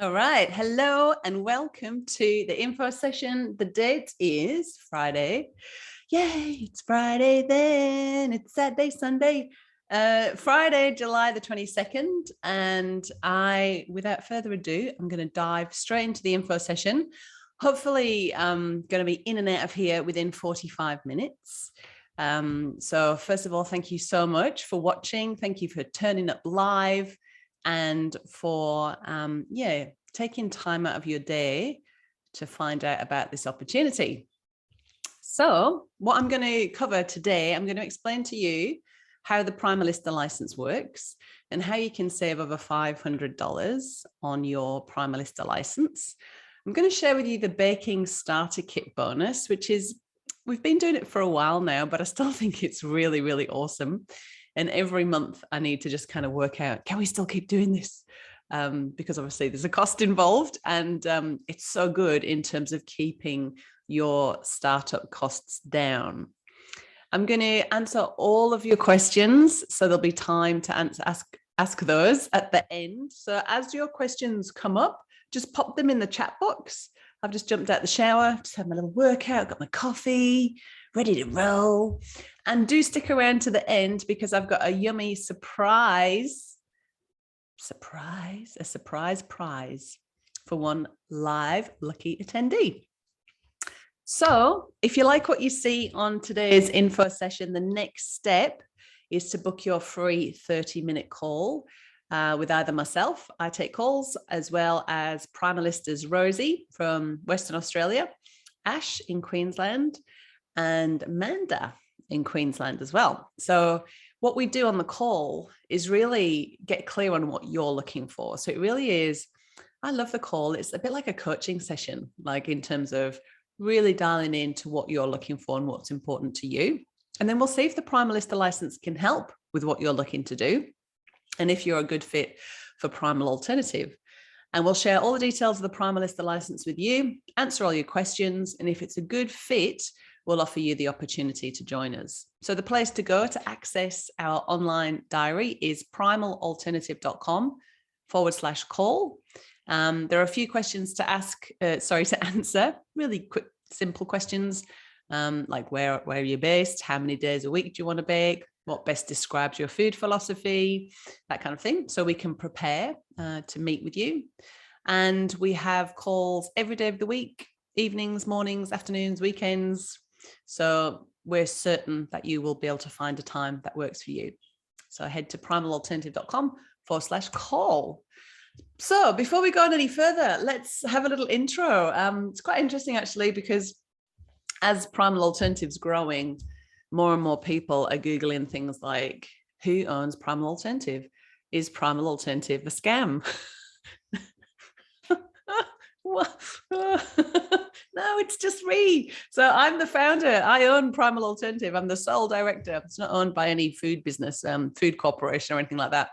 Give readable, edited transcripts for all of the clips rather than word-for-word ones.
All right. Hello and welcome to the info session. The date is Friday. Yay, it's Friday then. It's Saturday, Sunday. Friday, July the 22nd. And without further ado, I'm going to dive straight into the info session. Hopefully, I'm going to be in and out of here within 45 minutes. So first of all, thank you so much for watching. Thank you for turning up live and for taking time out of your day to find out about this opportunity. So what I'm going to cover today, I'm going to explain to you how the Primalista license works and how you can save over $500 on your Primalista license. I'm going to share with you the baking starter kit bonus, which is, we've been doing it for a while now, but I still think it's really, really awesome. And every month I need to just kind of work out, can we still keep doing this? Because obviously there's a cost involved, and it's so good in terms of keeping your startup costs down. I'm going to answer all of your questions, so there'll be time to ask those at the end. So as your questions come up, just pop them in the chat box. I've just jumped out the shower, just had my little workout, got my coffee, ready to roll. And do stick around to the end because I've got a yummy surprise prize for one live lucky attendee. So if you like what you see on today's info session, the next step is to book your free 30-minute call with either myself, I take calls, as well as Primalista's Rosie from Western Australia, Ash in Queensland, and Amanda in Queensland as well. So what we do on the call is really get clear on what you're looking for. So it really is, I love the call. It's a bit like a coaching session, like in terms of really dialing into what you're looking for and what's important to you. And then we'll see if the Primalista license can help with what you're looking to do, and if you're a good fit for Primal Alternative. And we'll share all the details of the Primalista license with you, answer all your questions, and if it's a good fit, we'll offer you the opportunity to join us. So the place to go to access our online diary is primalalternative.com/call. There are a few questions to answer, really quick, simple questions, like where are you based? How many days a week do you want to bake? What best describes your food philosophy? That kind of thing. So we can prepare to meet with you. And we have calls every day of the week, evenings, mornings, afternoons, weekends. So we're certain that you will be able to find a time that works for you. So head to primalalternative.com/call. So before we go on any further, let's have a little intro. It's quite interesting actually, because as Primal Alternative's growing, more and more people are Googling things like, who owns Primal Alternative? Is Primal Alternative a scam? No, it's just me. So I'm the founder. I own Primal Alternative. I'm the sole director. It's not owned by any food business, food corporation or anything like that.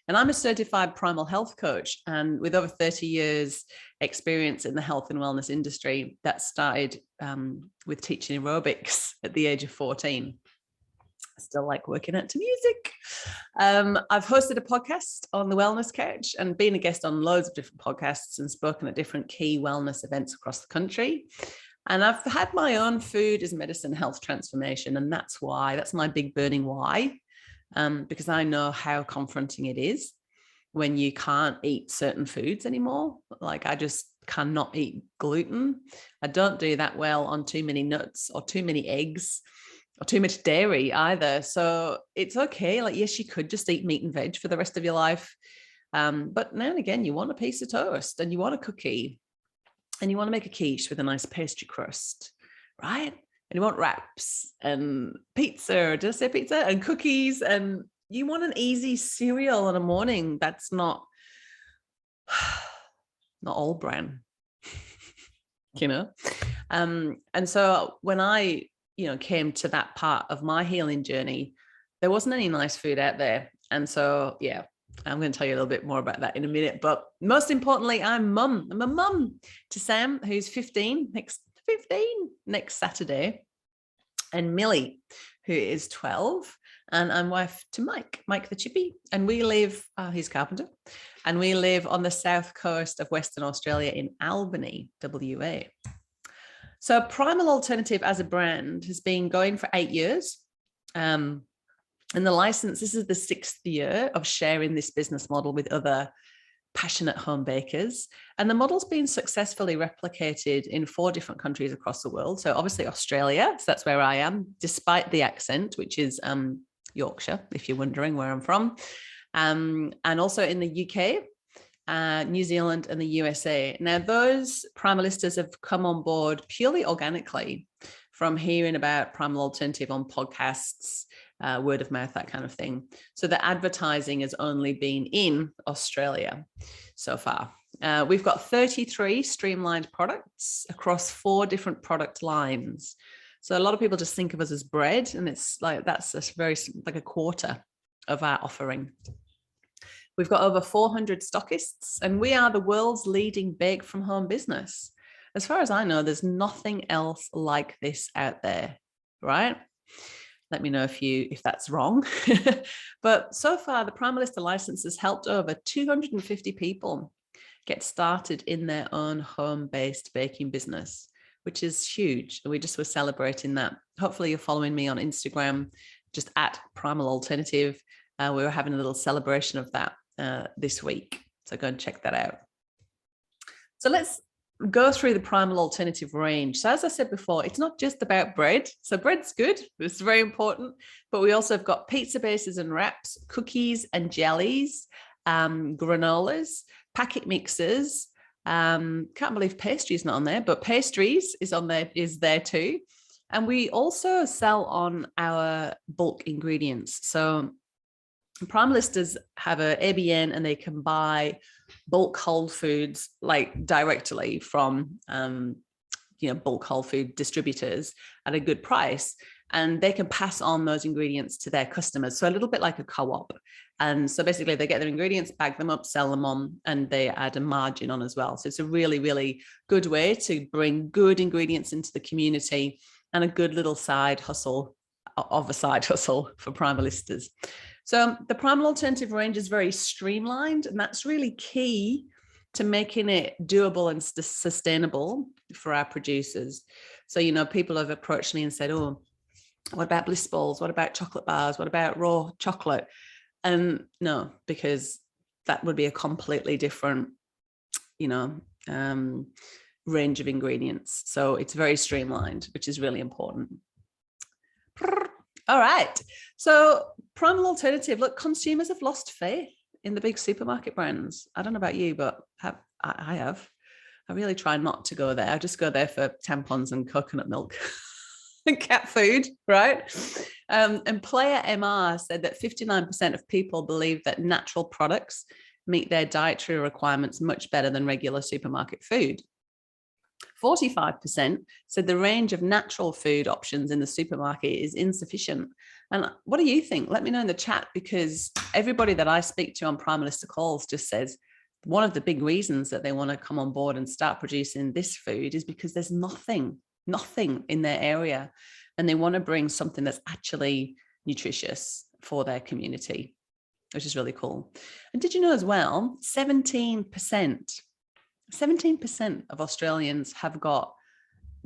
And I'm a certified primal health coach. And with over 30 years experience in the health and wellness industry, that started with teaching aerobics at the age of 14. I still like working out to music. I've hosted a podcast on the Wellness Couch and been a guest on loads of different podcasts and spoken at different key wellness events across the country. And I've had my own food as medicine health transformation. And that's my big burning why, because I know how confronting it is when you can't eat certain foods anymore. Like I just cannot eat gluten. I don't do that well on too many nuts or too many eggs, or too much dairy either. So it's okay. Like, yes, you could just eat meat and veg for the rest of your life. But now and again, you want a piece of toast and you want a cookie and you want to make a quiche with a nice pastry crust, right? And you want wraps and pizza, did I say pizza? And cookies, and you want an easy cereal in the morning that's not all bran, you know? And so when I came to that part of my healing journey, there wasn't any nice food out there. And so, yeah, I'm going to tell you a little bit more about that in a minute. But most importantly, I'm a mum to Sam, who's 15 next Saturday, and Millie, who is 12. And I'm wife to Mike the Chippy, and we live, he's carpenter, and we live on the south coast of Western Australia in Albany, WA. So Primal Alternative as a brand has been going for 8 years. And the license, this is the 6th year of sharing this business model with other passionate home bakers. And the model's been successfully replicated in 4 different countries across the world. So obviously Australia, so that's where I am, despite the accent, which is Yorkshire, if you're wondering where I'm from. And also in the UK, New Zealand and the USA. Now, those Primalistas have come on board purely organically from hearing about Primal Alternative on podcasts, word of mouth, that kind of thing. So the advertising has only been in Australia so far. We've got 33 streamlined products across 4 different product lines. So a lot of people just think of us as bread, and it's like that's like a quarter of our offering. We've got over 400 stockists, and we are the world's leading bake from home business. As far as I know, there's nothing else like this out there, right? Let me know if that's wrong. But so far, the Primalista license has helped over 250 people get started in their own home-based baking business, which is huge. We just were celebrating that. Hopefully you're following me on Instagram, just at Primal Alternative. We were having a little celebration of that this week. So go and check that out. So let's go through the Primal Alternative range. So as I said before, it's not just about bread. So bread's good, it's very important, but we also have got pizza bases and wraps, cookies and jellies, granolas, packet mixes. Can't believe pastry is not on there, but pastries is there too. And we also sell on our bulk ingredients. So Primalistas have a ABN, and they can buy bulk whole foods like directly from bulk whole food distributors at a good price, and they can pass on those ingredients to their customers. So a little bit like a co-op. And so basically they get their ingredients, bag them up, sell them on, and they add a margin on as well. So it's a really, really good way to bring good ingredients into the community, and a good little side hustle for Primalistas. So the Primal Alternative range is very streamlined, and that's really key to making it doable and sustainable for our producers. So, people have approached me and said, oh, what about bliss balls? What about chocolate bars? What about raw chocolate? And no, because that would be a completely different, range of ingredients. So it's very streamlined, which is really important. All right. So Primal Alternative, look, consumers have lost faith in the big supermarket brands. I don't know about you, but I have. I really try not to go there. I just go there for tampons and coconut milk and cat food, right? And Player MR said that 59% of people believe that natural products meet their dietary requirements much better than regular supermarket food. 45% said the range of natural food options in the supermarket is insufficient. And what do you think? Let me know in the chat, because everybody that I speak to on Primalista calls just says one of the big reasons that they want to come on board and start producing this food is because there's nothing in their area, and they want to bring something that's actually nutritious for their community, which is really cool. And did you know as well, 17% of Australians have got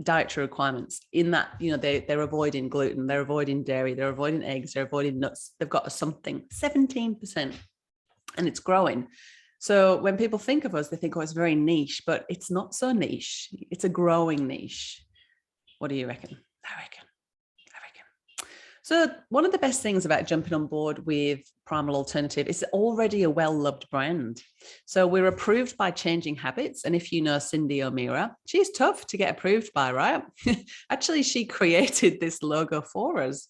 dietary requirements in that, they're avoiding gluten, they're avoiding dairy, they're avoiding eggs, they're avoiding nuts. They've got something, 17%, and it's growing. So when people think of us, they think, oh, it's very niche, but it's not so niche. It's a growing niche. What do you reckon? I reckon. So one of the best things about jumping on board with Primal Alternative is already a well-loved brand. So we're approved by Changing Habits. And if you know Cindy O'Meara, she's tough to get approved by, right? Actually, she created this logo for us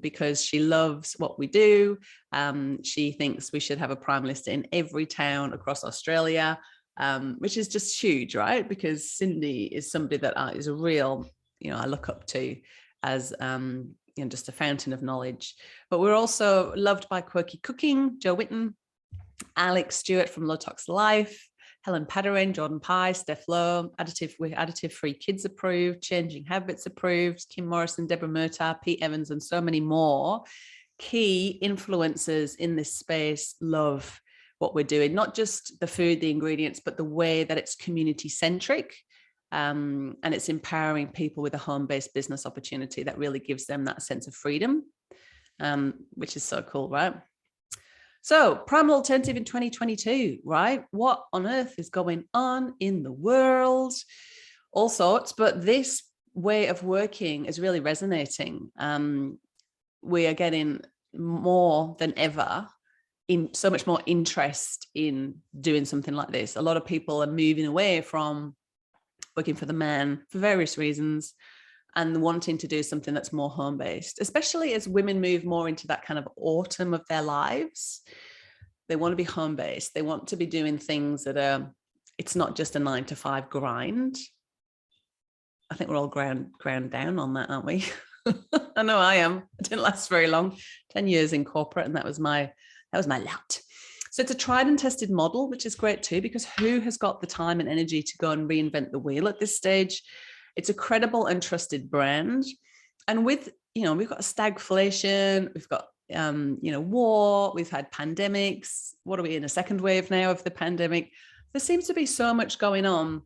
because she loves what we do. She thinks we should have a Primalista in every town across Australia, which is just huge, right? Because Cindy is somebody that is a real, I look up to as just a fountain of knowledge. But we're also loved by Quirky Cooking, Joe Witten, Alex Stewart from Low Tox Life, Helen Padarin, Jordan Pye, Steph Lowe, Additive Free Kids approved, Changing Habits approved, Kim Morrison, Deborah Murtagh, Pete Evans, and so many more. key influencers in this space love what we're doing, not just the food, the ingredients, but the way that it's community centric. And it's empowering people with a home-based business opportunity that really gives them that sense of freedom, which is so cool, right? So Primal Alternative in 2022, right? What on earth is going on in the world? All sorts, but this way of working is really resonating. We are getting more than ever in so much more interest in doing something like this. A lot of people are moving away from working for the man for various reasons and wanting to do something that's more home-based, especially as women move more into that kind of autumn of their lives. They want to be home-based. They want to be doing things that are, it's not just a 9-to-5 grind. I think we're all ground down on that, aren't we? I know I am. It didn't last very long, 10 years in corporate, and that was my lot. So it's a tried and tested model, which is great too, because who has got the time and energy to go and reinvent the wheel at this stage? It's a credible and trusted brand. And with, we've got stagflation, we've got, war, we've had pandemics. What are we in, a second wave now of the pandemic? There seems to be so much going on.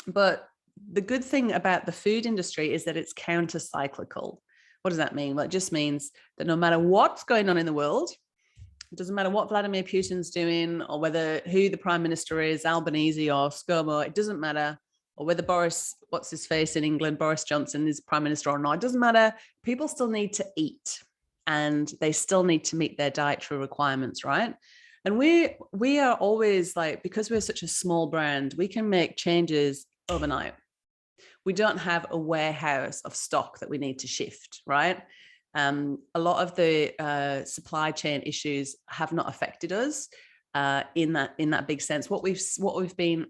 But the good thing about the food industry is that it's counter-cyclical. What does that mean? Well, it just means that no matter what's going on in the world, it doesn't matter what Vladimir Putin's doing or who the prime minister is, Albanese or ScoMo, it doesn't matter, or whether Boris, what's his face in England, Boris Johnson is prime minister or not, it doesn't matter. People still need to eat and they still need to meet their dietary requirements, right? And we are always like, because we're such a small brand, we can make changes overnight. We don't have a warehouse of stock that we need to shift, right? A lot of the supply chain issues have not affected us in that big sense. What we've been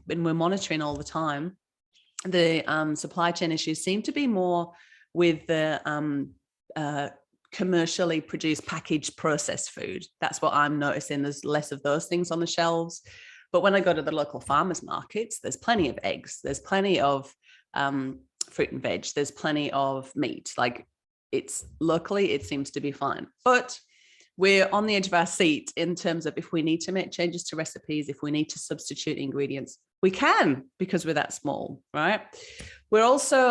we're monitoring all the time, the supply chain issues seem to be more with the commercially produced packaged processed food. That's what I'm noticing. There's less of those things on the shelves. But when I go to the local farmers markets, there's plenty of eggs. There's plenty of fruit and veg. There's plenty of meat. Like, it's locally, it seems to be fine. But we're on the edge of our seat in terms of if we need to make changes to recipes, if we need to substitute ingredients, we can, because we're that small, right? We're also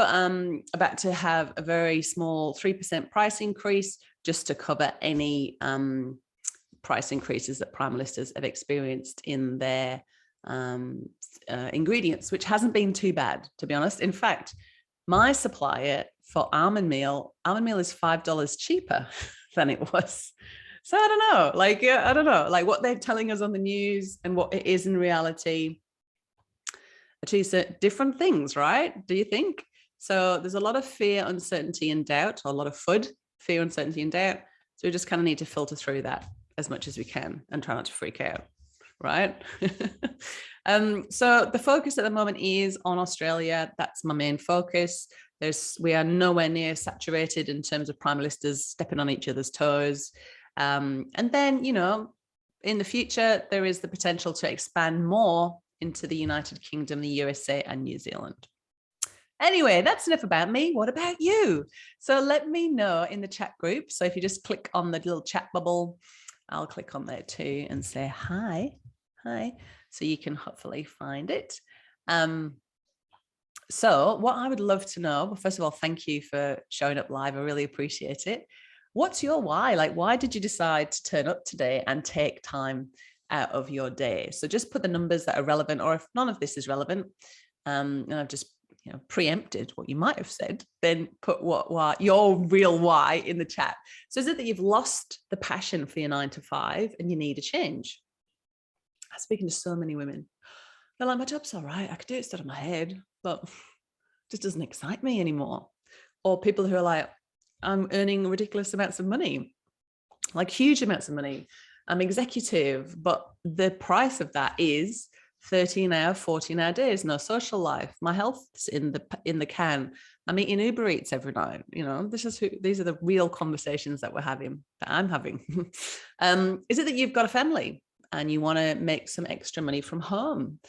about to have a very small 3% price increase just to cover any price increases that Primalistas have experienced in their ingredients, which hasn't been too bad, to be honest. In fact, my supplier for almond meal is $5 cheaper than it was. So I don't know, I don't know, like what they're telling us on the news and what it is in reality are two different things, right? Do you think? So there's a lot of fear, uncertainty, and doubt, or a lot of FUD, fear, uncertainty, and doubt. So we just kind of need to filter through that as much as we can and try not to freak out, right? So the focus at the moment is on Australia. That's my main focus. We are nowhere near saturated in terms of Primalistas stepping on each other's toes. And then, in the future, there is the potential to expand more into the United Kingdom, the USA, and New Zealand. Anyway, that's enough about me. What about you? So let me know in the chat group. So if you just click on the little chat bubble, I'll click on there too and say hi, so you can hopefully find it. So what I would love to know, well, first of all, thank you for showing up live. I really appreciate it. What's your why? Like, why did you decide to turn up today and take time out of your day? So just put the numbers that are relevant, or if none of this is relevant, and I've just preempted what you might have said, then put why, your real why in the chat. So is it that you've lost the passion for your 9-to-5 and you need a change? I'm speaking to so many women. They're like, my job's all right. I could do it instead of my head, but it just doesn't excite me anymore. Or people who are like, I'm earning ridiculous amounts of money, like huge amounts of money. I'm executive, but the price of that is 13-hour, 14-hour days, no social life. My health's in the can. I'm eating Uber Eats every night. These are the real conversations that I'm having. Is it that you've got a family and you want to make some extra money from home?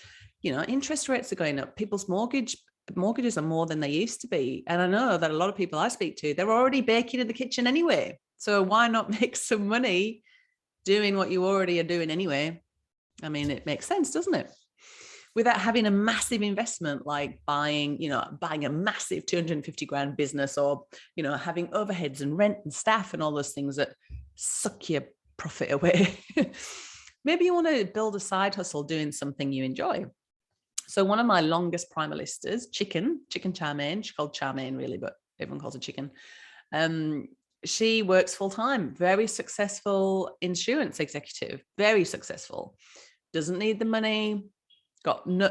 Interest rates are going up. People's mortgages are more than they used to be. And I know that a lot of people I speak to, they're already baking in the kitchen anyway. So why not make some money doing what you already are doing anyway? I mean, it makes sense, doesn't it? Without having a massive investment like buying a massive 250 grand business, or, having overheads and rent and staff and all those things that suck your profit away. Maybe you want to build a side hustle doing something you enjoy. So one of my longest primalistas, chicken Charmaine, she's called Charmaine really, but everyone calls her chicken. She works full-time, very successful insurance executive, very successful, doesn't need the money,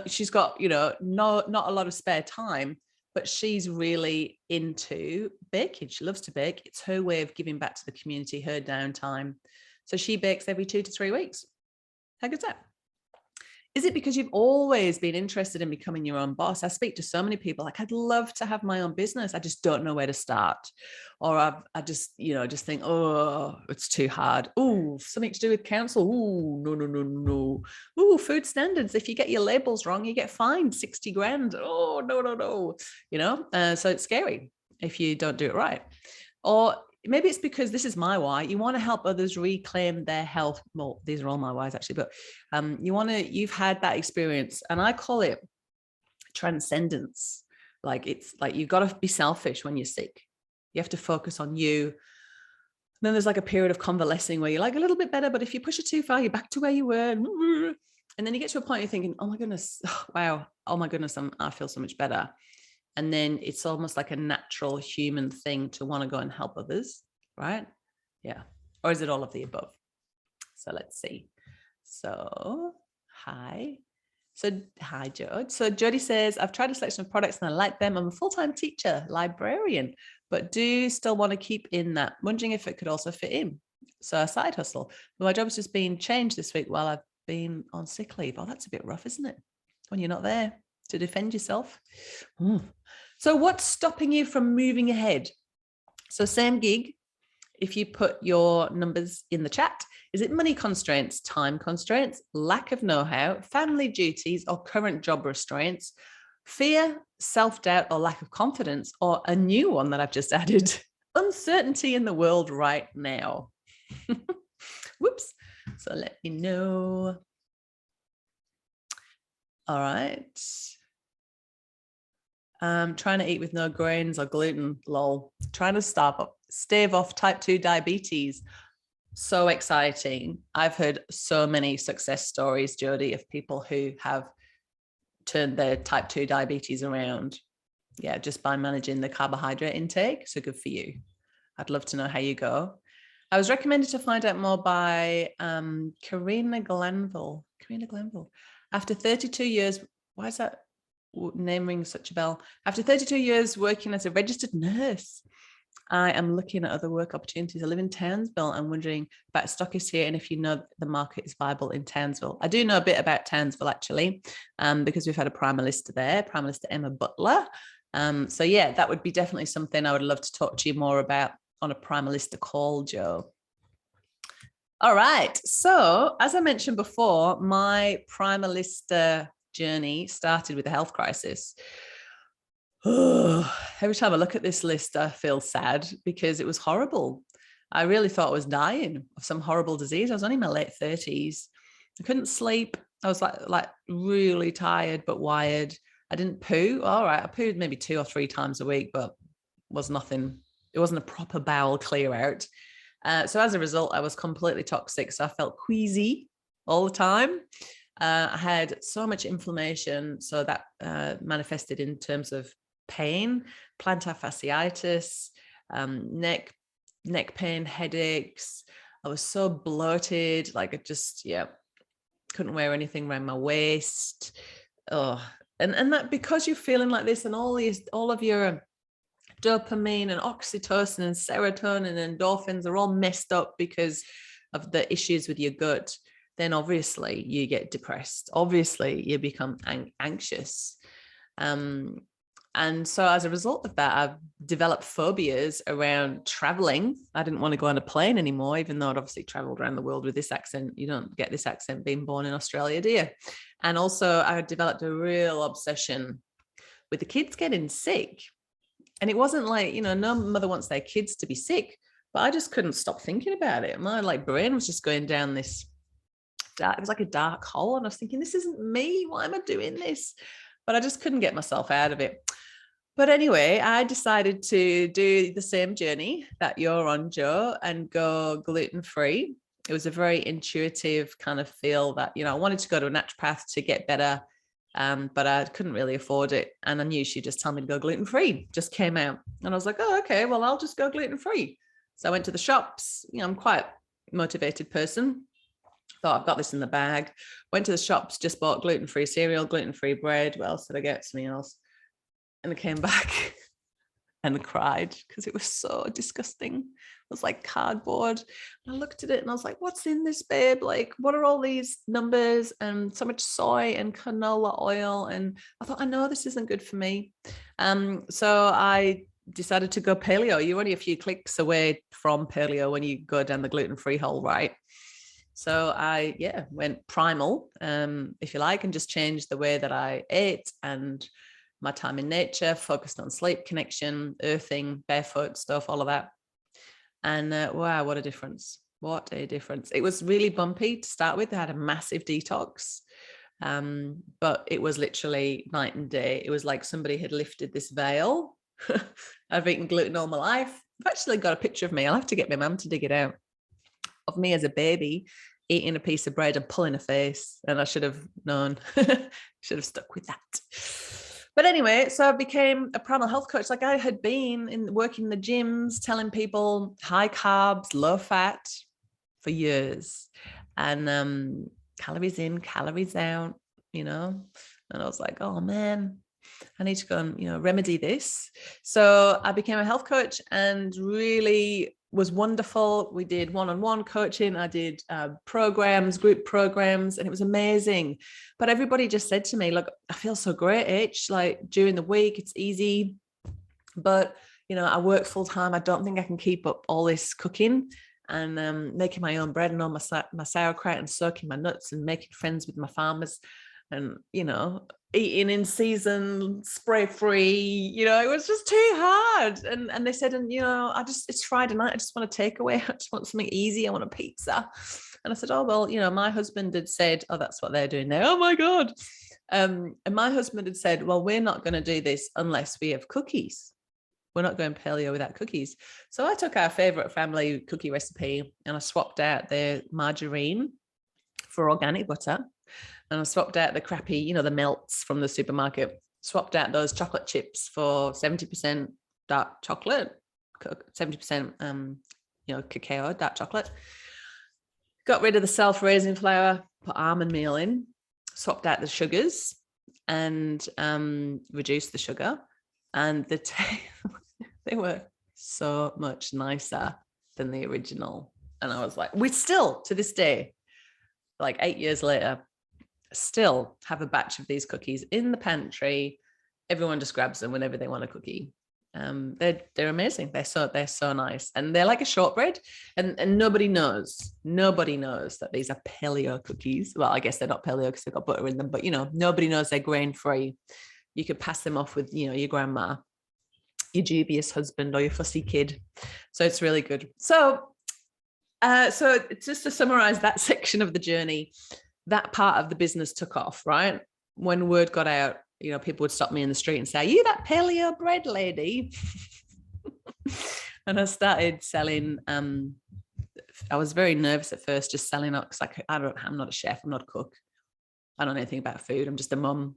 she's got, not a lot of spare time, but she's really into baking. She loves to bake. It's her way of giving back to the community, her downtime. So she bakes every 2 to 3 weeks. How good's that? Is it because you've always been interested in becoming your own boss? I speak to so many people like, I'd love to have my own business. I just don't know where to start. Or I just think, oh, it's too hard. Oh, something to do with council. Oh, no. Oh, food standards. If you get your labels wrong, you get fined 60 grand. Oh, no. So it's scary if you don't do it right. Or maybe it's because this is my why. You want to help others reclaim their health. Well, these are all my whys actually, but you've had that experience, and I call it transcendence. Like, it's like, you've got to be selfish when you're sick. You have to focus on you. And then there's like a period of convalescing where you're like a little bit better, but if you push it too far, you're back to where you were. And then you get to a point you're thinking, oh my goodness, wow, oh my goodness, I feel so much better. And then it's almost like a natural human thing to want to go and help others, right? Yeah. Or is it all of the above? So let's see. So, hi. So, hi, Jody. So Jody says, I've tried a selection of products and I like them. I'm a full-time teacher, librarian, but do still want to keep in that. Wondering if it could also fit in. So a side hustle. But my job's just been changed this week while I've been on sick leave. Oh, that's a bit rough, isn't it? When you're not there to defend yourself. So what's stopping you from moving ahead? So same gig, if you put your numbers in the chat, is it money constraints, time constraints, lack of know-how, family duties, or current job restraints, fear, self-doubt, or lack of confidence, or a new one that I've just added, uncertainty in the world right now? Whoops. So let me know. All right. Trying to eat with no grains or gluten, lol. Trying to stave off type 2 diabetes. So exciting. I've heard so many success stories, Jody, of people who have turned their type 2 diabetes around. Yeah, just by managing the carbohydrate intake. So good for you. I'd love to know how you go. I was recommended to find out more by Karina Glanville. After 32 years, why is that name rings such a bell? After 32 years working as a registered nurse, I am looking at other work opportunities. I live in Townsville. I'm wondering about stockists here and if you know the market is viable in Townsville. I do know a bit about Townsville actually, because we've had a Primalista there, Primalista Emma Butler. So yeah, that would be definitely something I would love to talk to you more about on a Primalista call, Joe. All right. So as I mentioned before, my Primalista journey started with a health crisis. Every time I look at this list, I feel sad because it was horrible. I really thought I was dying of some horrible disease. I was only in my late 30s. I couldn't sleep. I was like really tired but wired. I didn't poo. All right, I pooed maybe 2 or 3 times a week, but was nothing. It wasn't a proper bowel clear out. So as a result, I was completely toxic. So I felt queasy all the time. I had so much inflammation. So that manifested in terms of pain, plantar fasciitis, neck pain, headaches. I was so bloated. Like I just, couldn't wear anything around my waist. Oh, and that because you're feeling like this and all of your dopamine and oxytocin and serotonin and endorphins are all messed up because of the issues with your gut, then obviously you get depressed. Obviously you become anxious. And so as a result of that, I've developed phobias around traveling. I didn't want to go on a plane anymore, even though I'd obviously traveled around the world with this accent. You don't get this accent being born in Australia, do you? And also I developed a real obsession with the kids getting sick. And it wasn't like, no mother wants their kids to be sick, but I just couldn't stop thinking about it. My like brain was just going down this dark, it was like a dark hole. And I was thinking, this isn't me. Why am I doing this? But I just couldn't get myself out of it. But anyway, I decided to do the same journey that you're on, Jo, and go gluten-free. It was a very intuitive kind of feel that, you know, I wanted to go to a naturopath to get better, but I couldn't really afford it. And I knew she'd just tell me to go gluten-free, just came out. And I was like, oh, okay, well, I'll just go gluten-free. So I went to the shops. You know, I'm quite a motivated person. Thought, I've got this in the bag. Went to the shops, just bought gluten-free cereal, gluten-free bread. What else did I get? Something else. And I came back and cried because it was so disgusting. It was like cardboard. And I looked at it and I was like, what's in this, babe? Like, what are all these numbers and so much soy and canola oil? And I thought, I know this isn't good for me. So I decided to go paleo. You're only a few clicks away from paleo when you go down the gluten-free hole, right? So I, went primal, if you like, and just changed the way that I ate and my time in nature, focused on sleep, connection, earthing, barefoot stuff, all of that. And wow, what a difference. What a difference. It was really bumpy to start with. I had a massive detox, but it was literally night and day. It was like somebody had lifted this veil. I've eaten gluten all my life. I've actually got a picture of me. I'll have to get my mum to dig it out, of me as a baby eating a piece of bread and pulling a face. And I should have known, should have stuck with that. But anyway, so I became a primal health coach. Like I had been working in the gyms, telling people high carbs, low fat for years, and calories in, calories out, you know. And I was like, oh man, I need to go and, you know, remedy this. So I became a health coach and really was wonderful. We did one-on-one coaching. I did programs, group programs, and it was amazing. But everybody just said to me, look, I feel so great, H, like during the week, it's easy. But, you know, I work full time. I don't think I can keep up all this cooking and making my own bread and all my sauerkraut and soaking my nuts and making friends with my farmers and, you know, eating in season, spray free, you know, it was just too hard. And they said, and you know, it's Friday night, I just want a takeaway. I just want something easy. I want a pizza. And I said, oh, well, you know, my husband had said, oh, that's what they're doing there. Oh my God. And my husband had said, well, we're not going to do this unless we have cookies. We're not going paleo without cookies. So I took our favorite family cookie recipe and I swapped out the margarine for organic butter. And I swapped out the crappy, you know, the melts from the supermarket, swapped out those chocolate chips for 70% dark chocolate, 70%, you know, cacao, dark chocolate. Got rid of the self-raising flour, put almond meal in, swapped out the sugars and reduced the sugar. And they were so much nicer than the original. And I was like, we still, to this day, like 8 years later, still have a batch of these cookies in the pantry. Everyone just grabs them whenever they want a cookie. They're amazing. They're so nice, and they're like a shortbread. And nobody knows that these are paleo cookies. Well, I guess they're not paleo because they've got butter in them, but you know, nobody knows they're grain free. You could pass them off with, you know, your grandma, your dubious husband, or your fussy kid. So it's really good. So just to summarize that section of the journey, that part of the business took off, right? When word got out, you know, people would stop me in the street and say, are you that paleo bread lady? And I started selling. I was very nervous at first, just selling up because I'm not a chef, I'm not a cook. I don't know anything about food. I'm just a mum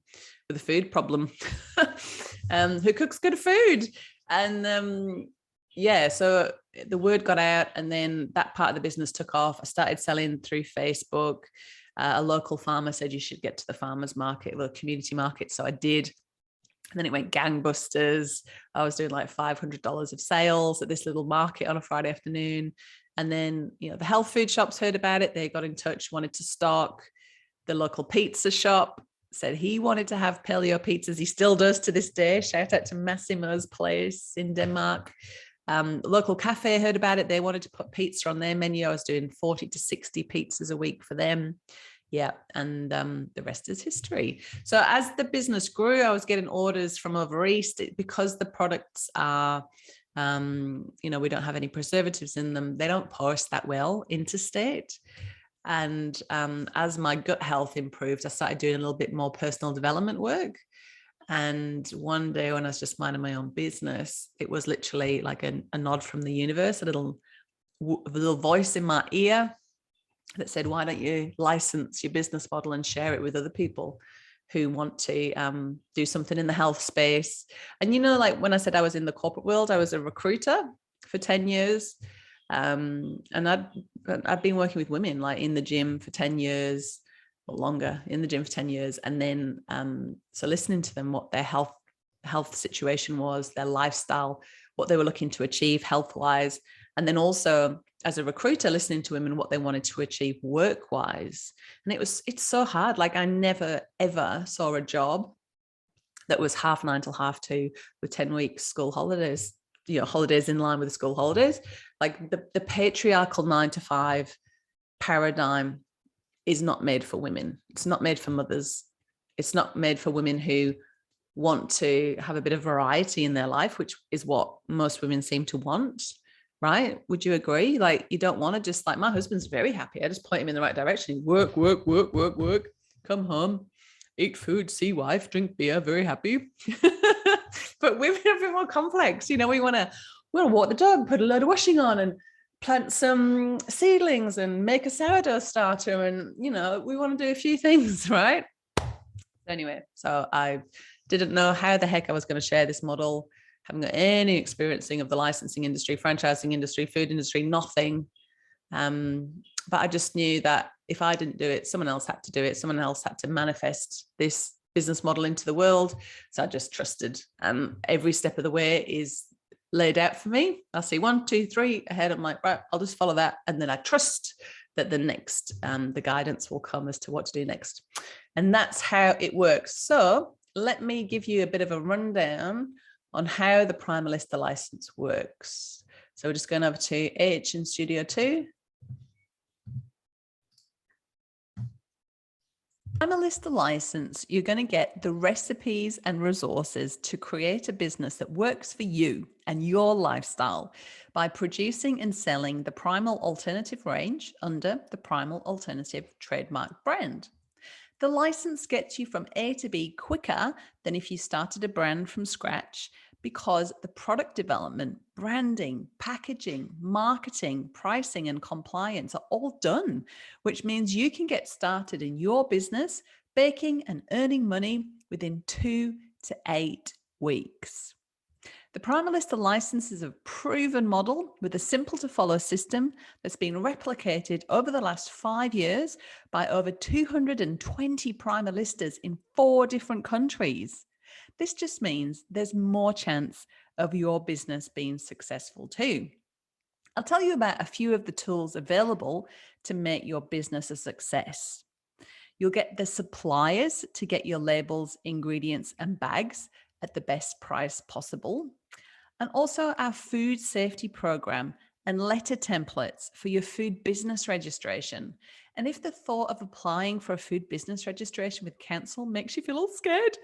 with a food problem who cooks good food. And so the word got out and then that part of the business took off. I started selling through Facebook. A local farmer said you should get to the farmers market, the community market. So I did. And then it went gangbusters. I was doing like $500 of sales at this little market on a Friday afternoon. And then, you know, the health food shops heard about it. They got in touch, wanted to stock. The local pizza shop said he wanted to have paleo pizzas. He still does to this day. Shout out to Massimo's place in Denmark. Local cafe heard about it. They wanted to put pizza on their menu. I was doing 40 to 60 pizzas a week for them. Yeah. And the rest is history. So as the business grew, I was getting orders from over East because the products are You know, we don't have any preservatives in them. They don't porous that well interstate. And as my gut health improved, I started doing a little bit more personal development work. And one day when I was just minding my own business, it was literally like a nod from the universe, a little voice in my ear that said, why don't you license your business model and share it with other people who want to do something in the health space? And, you know, like when I said I was in the corporate world, I was a recruiter for 10 years. And I'd been working with women like in the gym for 10 years or longer, in the gym for 10 years. And then, so listening to them, what their health situation was, their lifestyle, what they were looking to achieve health-wise. And then also as a recruiter, listening to women, what they wanted to achieve work-wise. And it's so hard. Like I never, ever saw a job that was 9:30 till 2:30 with 10 weeks school holidays, you know, holidays in line with the school holidays. Like the patriarchal 9 to 5 paradigm is not made for women. It's not made for mothers. It's not made for women who want to have a bit of variety in their life, which is what most women seem to want, right? Would you agree? Like you don't want to just, like, my husband's very happy. I just point him in the right direction. Work, work, work, work, work, come home, eat food, see wife, drink beer, very happy. But women are a bit more complex. You know, we want to walk the dog, put a load of washing on and plant some seedlings and make a sourdough starter. And, you know, we want to do a few things, right? Anyway, so I didn't know how the heck I was going to share this model. Haven't got any experiencing of the licensing industry, franchising industry, food industry, nothing. But I just knew that if I didn't do it, someone else had to do it. Someone else had to manifest this business model into the world. So I just trusted. Every step of the way is laid out for me. I'll see 1, 2, 3 ahead. I'm like, right, I'll just follow that. And then I trust that the next, the guidance will come as to what to do next. And that's how it works. So let me give you a bit of a rundown on how the Primalista license works. So we're just going over to AH in Studio 2. Primalista license, you're going to get the recipes and resources to create a business that works for you and your lifestyle by producing and selling the Primal Alternative range under the Primal Alternative trademark brand. The license gets you from A to B quicker than if you started a brand from scratch, because the product development, branding, packaging, marketing, pricing, and compliance are all done, which means you can get started in your business, baking and earning money within 2 to 8 weeks. The Primalista license is a proven model with a simple to follow system that's been replicated over the last 5 years by over 220 Primalistas in 4 different countries. This just means there's more chance of your business being successful too. I'll tell you about a few of the tools available to make your business a success. You'll get the suppliers to get your labels, ingredients, and bags at the best price possible. And also our food safety program and letter templates for your food business registration. And if the thought of applying for a food business registration with council makes you feel all scared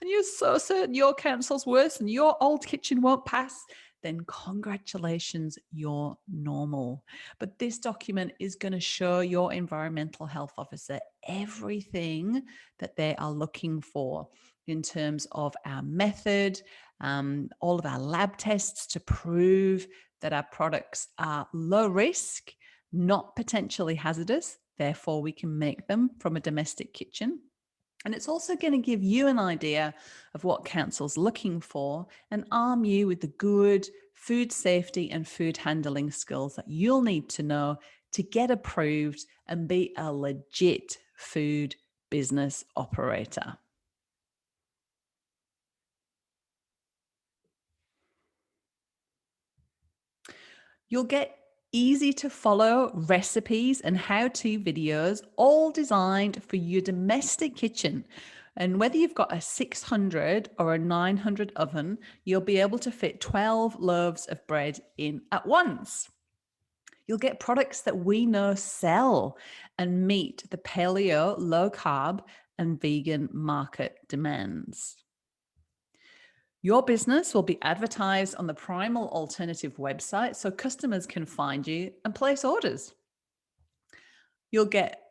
and you're so certain your council's worse and your old kitchen won't pass, then congratulations, you're normal. But this document is going to show your environmental health officer everything that they are looking for in terms of our method, all of our lab tests to prove that our products are low risk, not potentially hazardous, therefore we can make them from a domestic kitchen. And it's also going to give you an idea of what council's looking for and arm you with the good food safety and food handling skills that you'll need to know to get approved and be a legit food business operator. You'll get easy to follow recipes and how-to videos, all designed for your domestic kitchen. And whether you've got a 600 or a 900 oven, you'll be able to fit 12 loaves of bread in at once. You'll get products that we know sell and meet the paleo, low carb, and vegan market demands. Your business will be advertised on the Primal Alternative website so customers can find you and place orders. You'll get,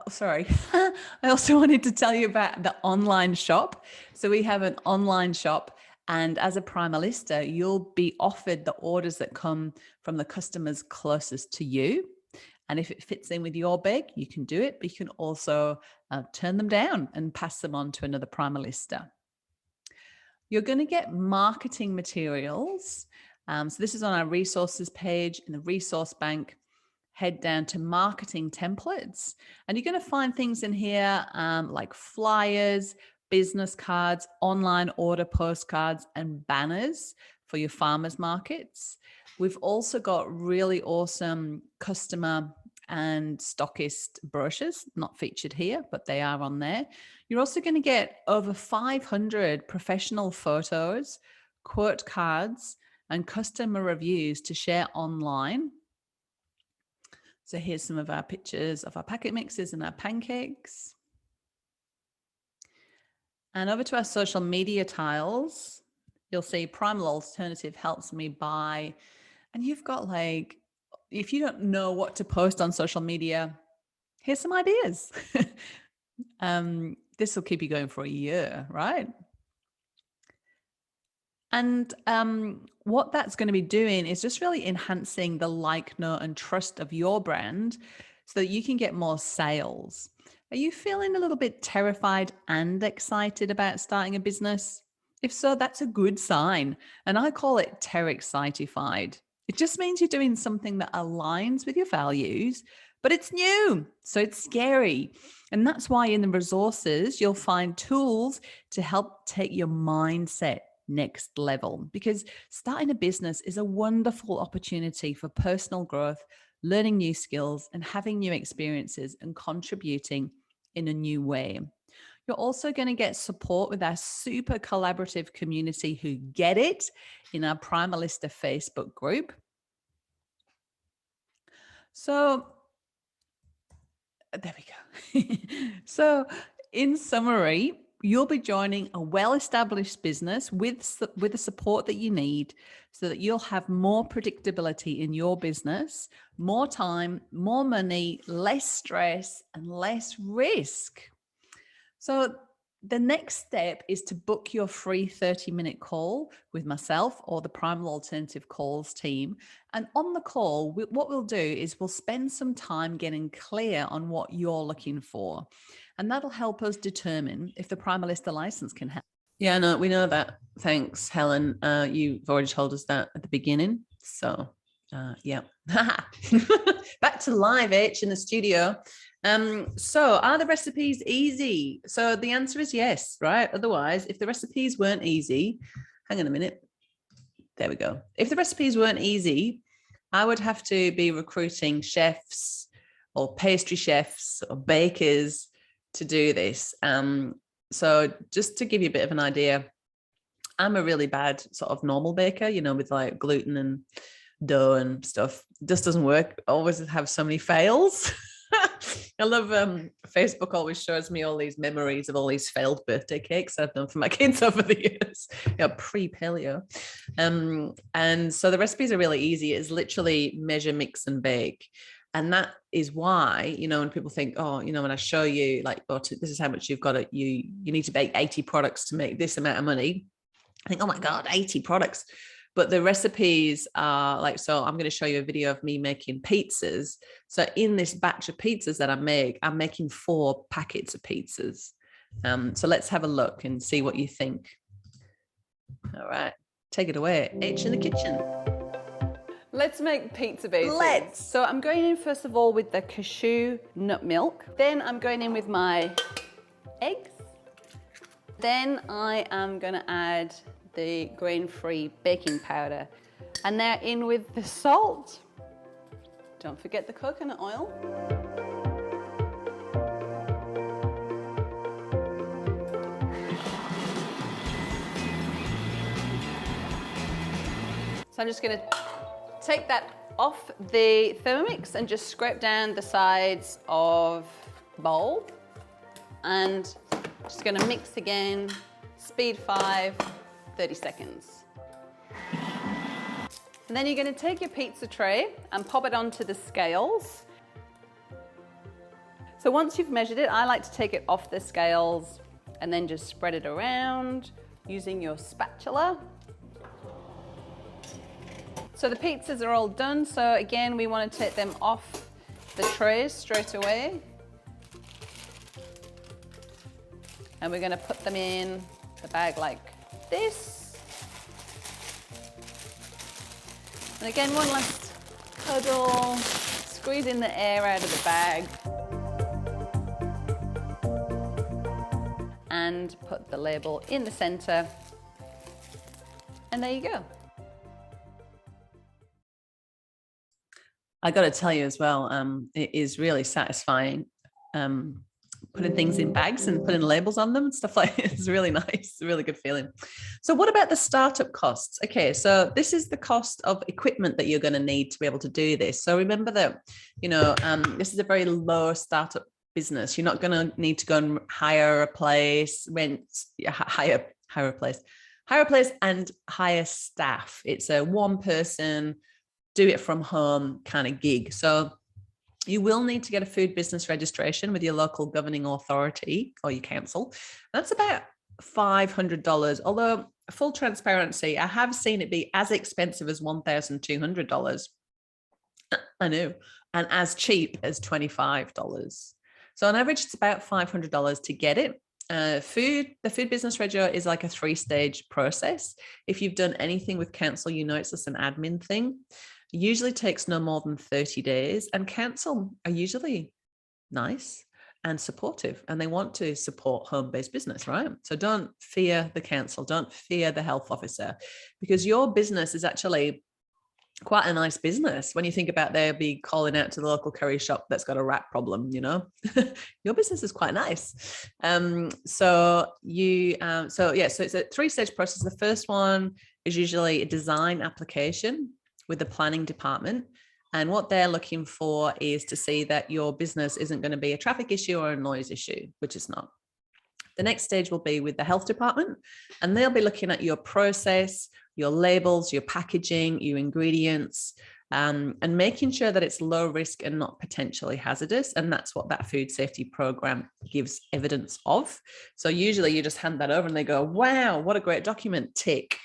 sorry, I also wanted to tell you about the online shop. So we have an online shop, and as a Primalista, you'll be offered the orders that come from the customers closest to you. And if it fits in with your bag, you can do it, but you can also turn them down and pass them on to another Primalista. You're going to get marketing materials. So this is on our resources page in the resource bank. Head down to marketing templates, and you're going to find things in here like flyers, business cards, online order postcards, and banners for your farmers markets. We've also got really awesome customer and stockist brochures, not featured here, but they are on there. You're also going to get over 500 professional photos, quote cards, and customer reviews to share online. So here's some of our pictures of our packet mixes and our pancakes. And over to our social media tiles, you'll see Primal Alternative helps me buy. And you've got like, if you don't know what to post on social media, here's some ideas. This will keep you going for a year, right? And what that's going to be doing is just really enhancing the like, know, and trust of your brand so that you can get more sales. Are you feeling a little bit terrified and excited about starting a business? If so, that's a good sign. And I call it Ter-excitified. It just means you're doing something that aligns with your values, but it's new, so it's scary. And that's why in the resources, you'll find tools to help take your mindset next level, because starting a business is a wonderful opportunity for personal growth, learning new skills, and having new experiences and contributing in a new way. You're also going to get support with our super collaborative community who get it in our Primalista Facebook group. So there we go. So in summary, you'll be joining a well-established business with the support that you need so that you'll have more predictability in your business, more time, more money, less stress, and less risk. So the next step is to book your free 30-minute call with myself or the Primal Alternative Calls team. And on the call, what we'll do is we'll spend some time getting clear on what you're looking for. And that'll help us determine if the Primalista license can help. Yeah, no, we know that. Thanks, Helen. You've already told us that at the beginning. So, yeah. Back to Live H in the studio. So are the recipes easy? So the answer is yes, right? Otherwise, if the recipes weren't easy, hang on a minute. There we go. If the recipes weren't easy, I would have to be recruiting chefs or pastry chefs or bakers to do this. So just to give you a bit of an idea, I'm a really bad sort of normal baker, you know, with like gluten and dough and stuff. This doesn't work. I always have so many fails. I love Facebook always shows me all these memories of all these failed birthday cakes I've done for my kids over the years, you know, pre-paleo. And so the recipes are really easy. It's literally measure, mix, and bake. And that is why, you know, when people think, oh, you know, when I show you like, oh, this is how much you've got to, you need to bake 80 products to make this amount of money. I think, oh my God, 80 products. But the recipes are like, so I'm going to show you a video of me making pizzas. So in this batch of pizzas that I make, I'm making 4 packets of pizzas. So let's have a look and see what you think. All right, take it away. H in the kitchen. Let's make pizza bases. Let's. So I'm going in first of all with the cashew nut milk. Then I'm going in with my eggs. Then I am going to add the grain-free baking powder. And they're in with the salt. Don't forget the coconut oil. So I'm just going to take that off the Thermomix and just scrape down the sides of the bowl. And just going to mix again, speed 5. 30 seconds. And then you're going to take your pizza tray and pop it onto the scales. So once you've measured it, I like to take it off the scales and then just spread it around using your spatula. So the pizzas are all done. So again, we want to take them off the trays straight away. And we're going to put them in the bag like this. And again, one last cuddle, squeeze in the air out of the bag. And put the label in the center. And there you go. I got to tell you as well, it is really satisfying putting things in bags and putting labels on them and stuff like that. It's really nice. It's a really good feeling. So what about the startup costs? Okay, so this is the cost of equipment that you're going to need to be able to do this. So remember that, this is a very low startup business. You're not going to need to go and hire a place, hire a place and hire staff. It's a one person, do it from home kind of gig. So you will need to get a food business registration with your local governing authority or your council. That's about $500. Although full transparency, I have seen it be as expensive as $1,200. I know, and as cheap as $25. So on average, it's about $500 to get it. The food business rego is like a 3-stage process. If you've done anything with council, it's just an admin thing. It usually takes no more than 30 days, and council are usually nice and supportive, and they want to support home-based business, right? So don't fear the council, don't fear the health officer, because your business is actually quite a nice business. When you think about they'll be calling out to the local curry shop that's got a rat problem, your business is quite nice. So it's a 3-stage process. The first one is usually a design application with the planning department. And what they're looking for is to see that your business isn't going to be a traffic issue or a noise issue, which is not. The next stage will be with the health department, and they'll be looking at your process, your labels, your packaging, your ingredients, and making sure that it's low risk and not potentially hazardous. And that's what that food safety program gives evidence of. So usually you just hand that over and they go, wow, what a great document, tick.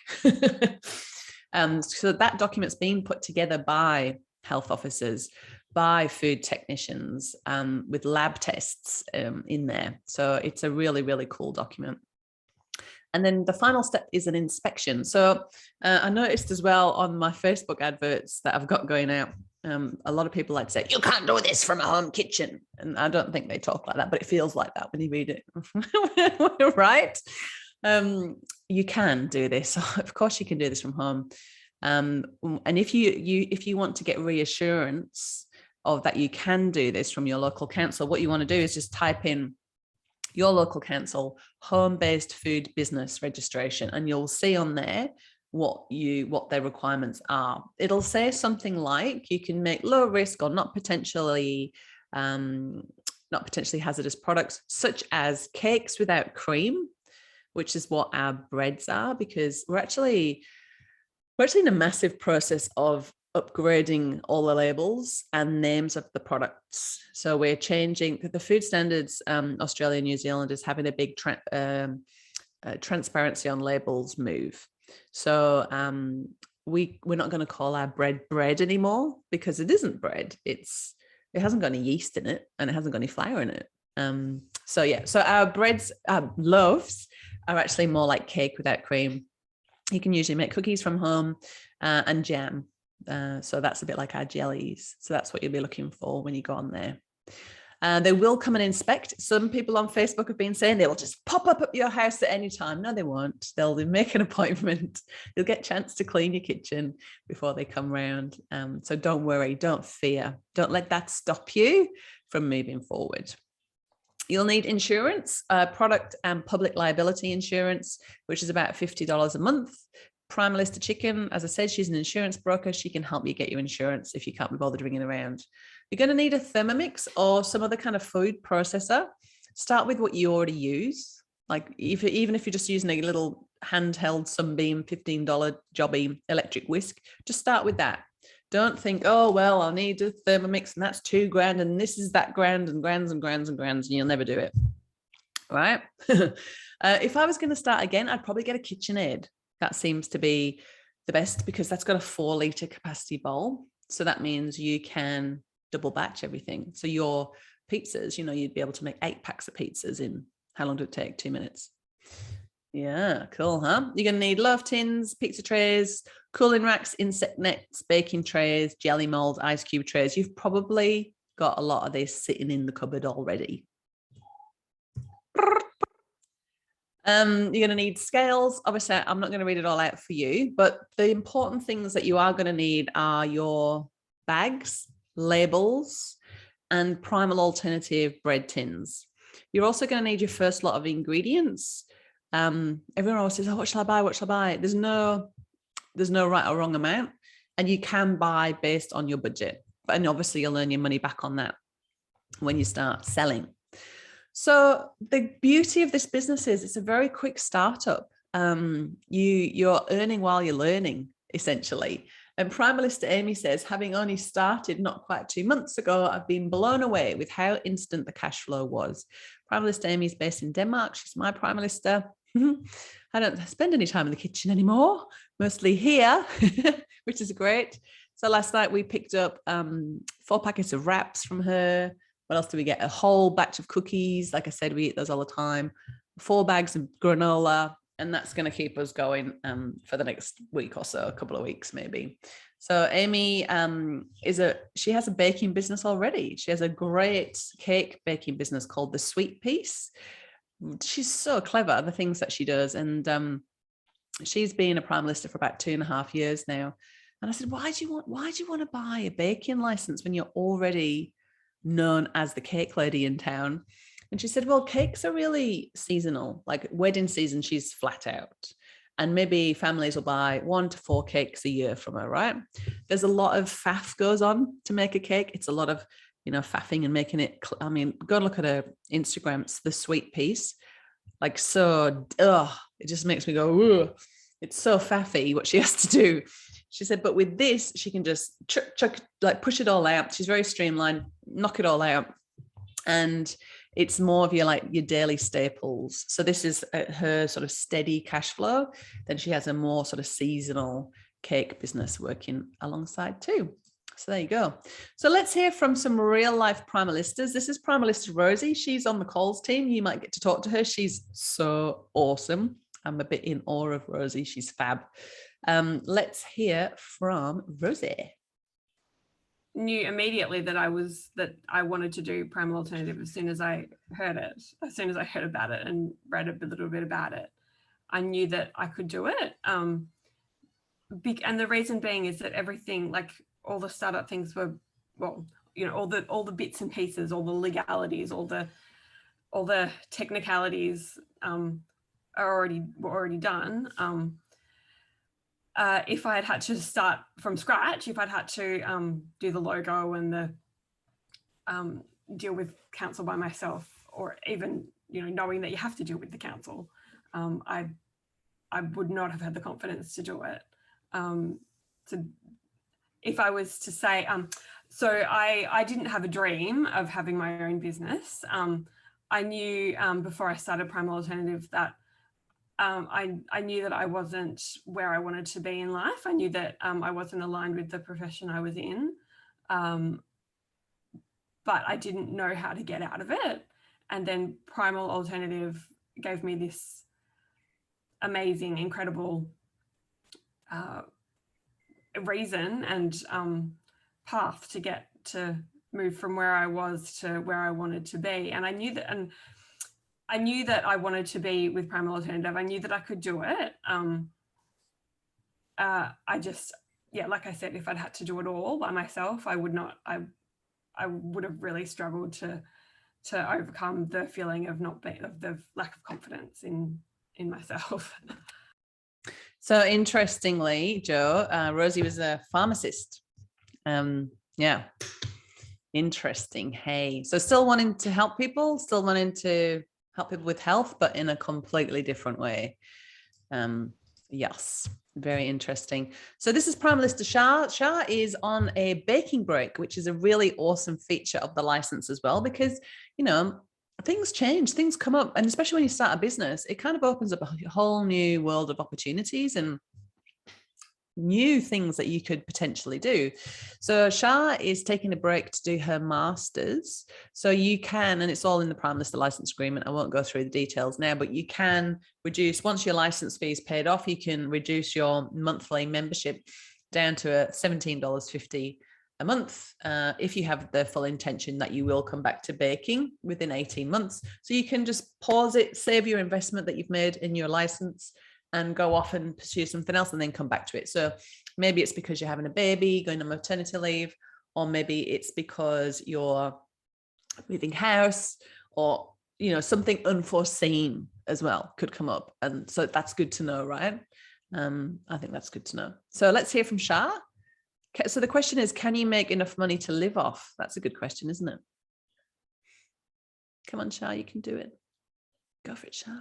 So that document's being put together by health officers, by food technicians, with lab tests in there. So it's a really, really cool document. And then the final step is an inspection. So I noticed as well on my Facebook adverts that I've got going out, a lot of people like to say, you can't do this from a home kitchen. And I don't think they talk like that, but it feels like that when you read it, right? You can do this. Of course you can do this from home. And if you want to get reassurance of that you can do this from your local council, what you want to do is just type in your local council home-based food business registration, and you'll see on there what their requirements are. It'll say something like you can make low risk or not potentially hazardous products, such as cakes without cream, which is what our breads are, because we're actually in a massive process of upgrading all the labels and names of the products. So we're changing the food standards. Australia and New Zealand is having a big transparency on labels move. So we're not going to call our bread anymore, because it isn't bread. It hasn't got any yeast in it, and it hasn't got any flour in it. So our breads, loaves are actually more like cake without cream. You can usually make cookies from home and jam. So that's a bit like our jellies. So that's what you'll be looking for when you go on there. They will come and inspect. Some people on Facebook have been saying they will just pop up at your house at any time. No, they won't. They'll make an appointment. You'll get a chance to clean your kitchen before they come round. So don't worry, don't fear. Don't let that stop you from moving forward. You'll need insurance, product and public liability insurance, which is about $50 a month. Primal is the chicken. As I said, she's an insurance broker. She can help you get your insurance if you can't be bothered ringing around. You're going to need a Thermomix or some other kind of food processor. Start with what you already use. Like even if you're just using a little handheld Sunbeam $15 jobby electric whisk, just start with that. Don't think, oh, well, I'll need a Thermomix and that's $2,000 and this is that grand and grands and grands and grands, and you'll never do it. Right? If I was going to start again, I'd probably get a KitchenAid. That seems to be the best because that's got a 4-litre capacity bowl. So that means you can double batch everything. So your pizzas, you'd be able to make 8 packs of pizzas in, how long did it take? 2 minutes. Yeah, cool, huh? You're going to need loaf tins, pizza trays, cooling racks, insect nets, baking trays, jelly molds, ice cube trays. You've probably got a lot of these sitting in the cupboard already. You're going to need scales. Obviously, I'm not going to read it all out for you, but the important things that you are going to need are your bags, labels, and Primal alternative bread tins. You're also going to need your first lot of ingredients. Everyone always says, oh, what shall I buy? What shall I buy? There's no right or wrong amount, and you can buy based on your budget. And obviously you'll earn your money back on that when you start selling. So the beauty of this business is it's a very quick startup. You're earning while you're learning, essentially. And Primalista Amy says, having only started not quite 2 months ago, I've been blown away with how instant the cash flow was. Primalista Amy is based in Denmark. She's my Primalista. I don't spend any time in the kitchen anymore, mostly here, which is great. So last night we picked up 4 packets of wraps from her. What else do we get? A whole batch of cookies. Like I said, we eat those all the time. 4 bags of granola. And that's going to keep us going for the next week or so, a couple of weeks maybe. So Amy she has a baking business already. She has a great cake baking business called The Sweet Piece. She's so clever, the things that she does. And she's been a Primalista for about 2.5 years now. And I said, why do you want to buy a baking license when you're already known as the cake lady in town? And she said, well, cakes are really seasonal, like wedding season, she's flat out. And maybe families will buy 1 to 4 cakes a year from her, right? There's a lot of faff goes on to make a cake. It's a lot of, faffing and making it. I mean, go look at her Instagram. It's The Sweet Piece. Like, so, it just makes me go, ugh. It's so faffy what she has to do. She said, but with this, she can just chuck, like push it all out. She's very streamlined, knock it all out. And it's more of your daily staples. So this is her sort of steady cash flow. Then she has a more sort of seasonal cake business working alongside too. So there you go. So let's hear from some real life Primalistas. This is Primalista Rosie. She's on the calls team. You might get to talk to her. She's so awesome. I'm a bit in awe of Rosie. She's fab. Let's hear from Rosie. Knew immediately that I wanted to do Primal Alternative as soon as I heard about it and read a little bit about it. I knew that I could do it. And the reason being is that everything, like all the startup things were, well, all the bits and pieces, all the legalities, all the technicalities were already done. If I had to start from scratch, if I'd had to do the logo and the deal with council by myself, or even knowing that you have to deal with the council, I would not have had the confidence to do it. So if I was to say, so I didn't have a dream of having my own business. I knew before I started Primal Alternative that I knew that I wasn't where I wanted to be in life. I knew that I wasn't aligned with the profession I was in, but I didn't know how to get out of it. And then Primal Alternative gave me this amazing, incredible reason and path to move from where I was to where I wanted to be. And I knew that I wanted to be with Primal Alternative. I knew that I could do it. Like I said, if I'd had to do it all by myself, I would not. I would have really struggled to overcome the feeling of the lack of confidence in myself. So interestingly, Jo, Rosie was a pharmacist. Interesting. Hey, so still wanting to help people, still wanting to help people with health, but in a completely different way. Yes, very interesting. So this is Primalista Shah. Shah is on a baking break, which is a really awesome feature of the license as well, because, you know, things change, things come up, and especially when you start a business, it kind of opens up a whole new world of opportunities and new things that you could potentially do. So Shah is taking a break to do her master's. So you can, and it's all in the Primalista license agreement, I won't go through the details now, but you can reduce, once your license fee is paid off, you can reduce your monthly membership down to $17.50 a month if you have the full intention that you will come back to baking within 18 months. So you can just pause it, save your investment that you've made in your license, and go off and pursue something else and then come back to it. So maybe it's because you're having a baby, going on maternity leave, or maybe it's because you're moving house, or, you know, something unforeseen as well could come up. And so that's good to know, right? I think that's good to know. So let's hear from Shah. So the question is, can you make enough money to live off? That's a good question, isn't it? Come on, Shah, you can do it. Go for it, Shah.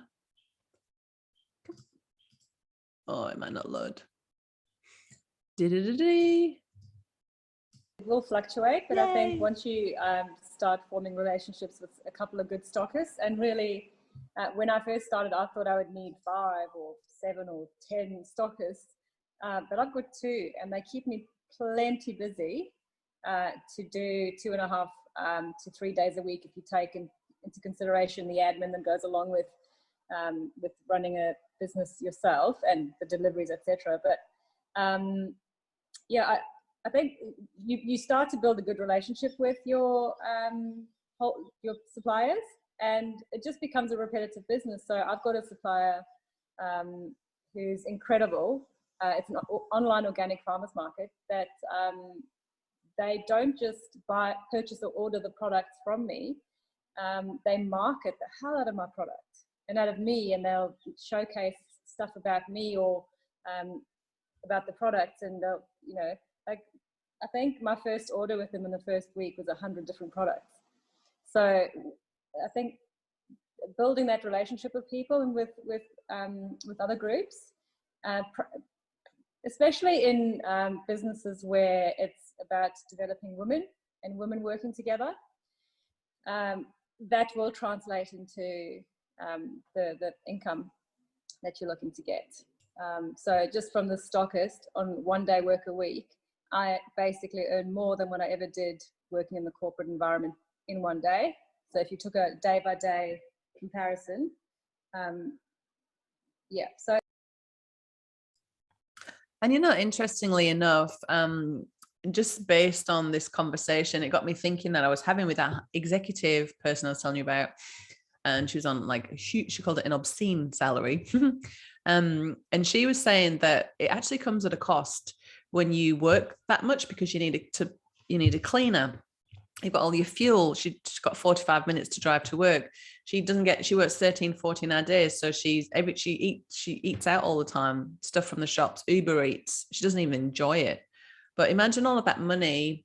Oh, it might not load. It will fluctuate, but Yay. I think once you start forming relationships with a couple of good stockists, and really when I first started, I thought I would need 5 or 7 or 10 stockists, but I've got 2, and they keep me plenty busy to do 2.5 to 3 days a week if you take into consideration the admin that goes along with running a business yourself and the deliveries, etc. But yeah, I think you start to build a good relationship with your suppliers, and it just becomes a repetitive business. So I've got a supplier who's incredible. It's an online organic farmers market that they don't just purchase or order the products from me. They market the hell out of my product and out of me, and they'll showcase stuff about me or about the products, and they'll, you know, like, I think my first order with them in the first week was 100 different products. So I think building that relationship with people and with other groups, especially in businesses where it's about developing women and women working together, that will translate into the income that you're looking to get. So just from the stockist on 1 day work a week, I basically earn more than what I ever did working in the corporate environment in 1 day. So if you took a day by day comparison, yeah. So, and you know, interestingly enough, just based on this conversation, it got me thinking that I was having with that executive person I was telling you about, and she was on, like, she called it an obscene salary. And she was saying that it actually comes at a cost when you work that much, because you need a cleaner, you've got all your fuel, she's got 45 minutes to drive to work, she works 13-14 hour days, so she eats out all the time, stuff from the shops, Uber Eats, she doesn't even enjoy it. But imagine all of that money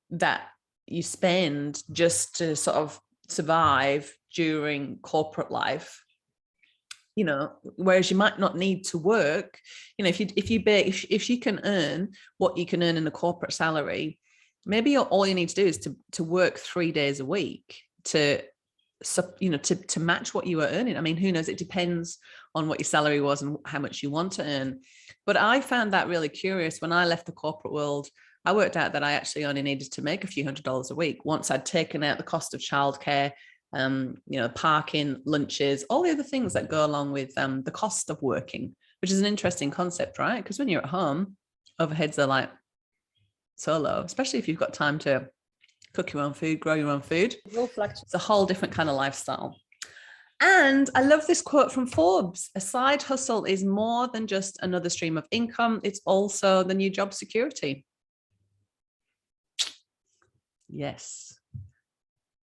that you spend just to sort of survive during corporate life, you know, whereas you might not need to work. You know, if you can earn what you can earn in a corporate salary, maybe all you need to do is to work 3 days a week to match what you were earning. I mean, who knows? It depends on what your salary was and how much you want to earn. But I found that really curious. When I left the corporate world, I worked out that I actually only needed to make a few $100s a week once I'd taken out the cost of childcare, parking, lunches, all the other things that go along with the cost of working, which is an interesting concept, right? Because when you're at home, overheads are like so low, especially if you've got time to cook your own food, grow your own food. It's a whole different kind of lifestyle. And I love this quote from Forbes: a side hustle is more than just another stream of income. It's also the new job security. Yes.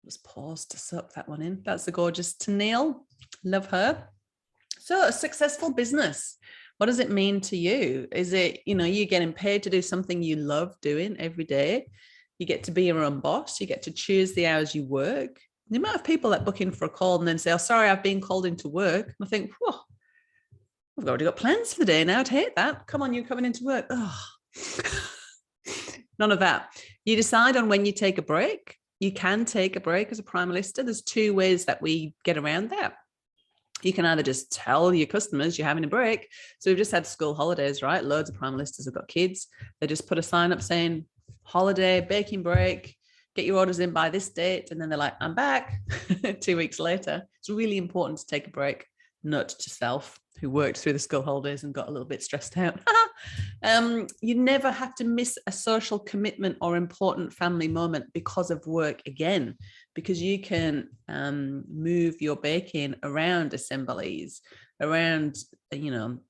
Just pause to soak that one in. That's the gorgeous Tennille. Love her. So a successful business, what does it mean to you? Is it, you're getting paid to do something you love doing every day? You get to be your own boss. You get to choose the hours you work. The amount of people that book in for a call and then say, oh, sorry, I've been called into work. And I think, whoa, I've already got plans for the day now. I'd hate that. Come on, you're coming into work. Oh. None of that. You decide on when you take a break. You can take a break as a Primalista. There's two ways that we get around that. You can either just tell your customers you're having a break. So we've just had school holidays, right? Loads of Primalistas have got kids. They just put a sign up saying, holiday, baking break, get your orders in by this date. And then they're like, I'm back 2 weeks later. It's really important to take a break. Note to self, who worked through the school holidays and got a little bit stressed out. You never have to miss a social commitment or important family moment because of work again, because you can move your baking around assemblies, around,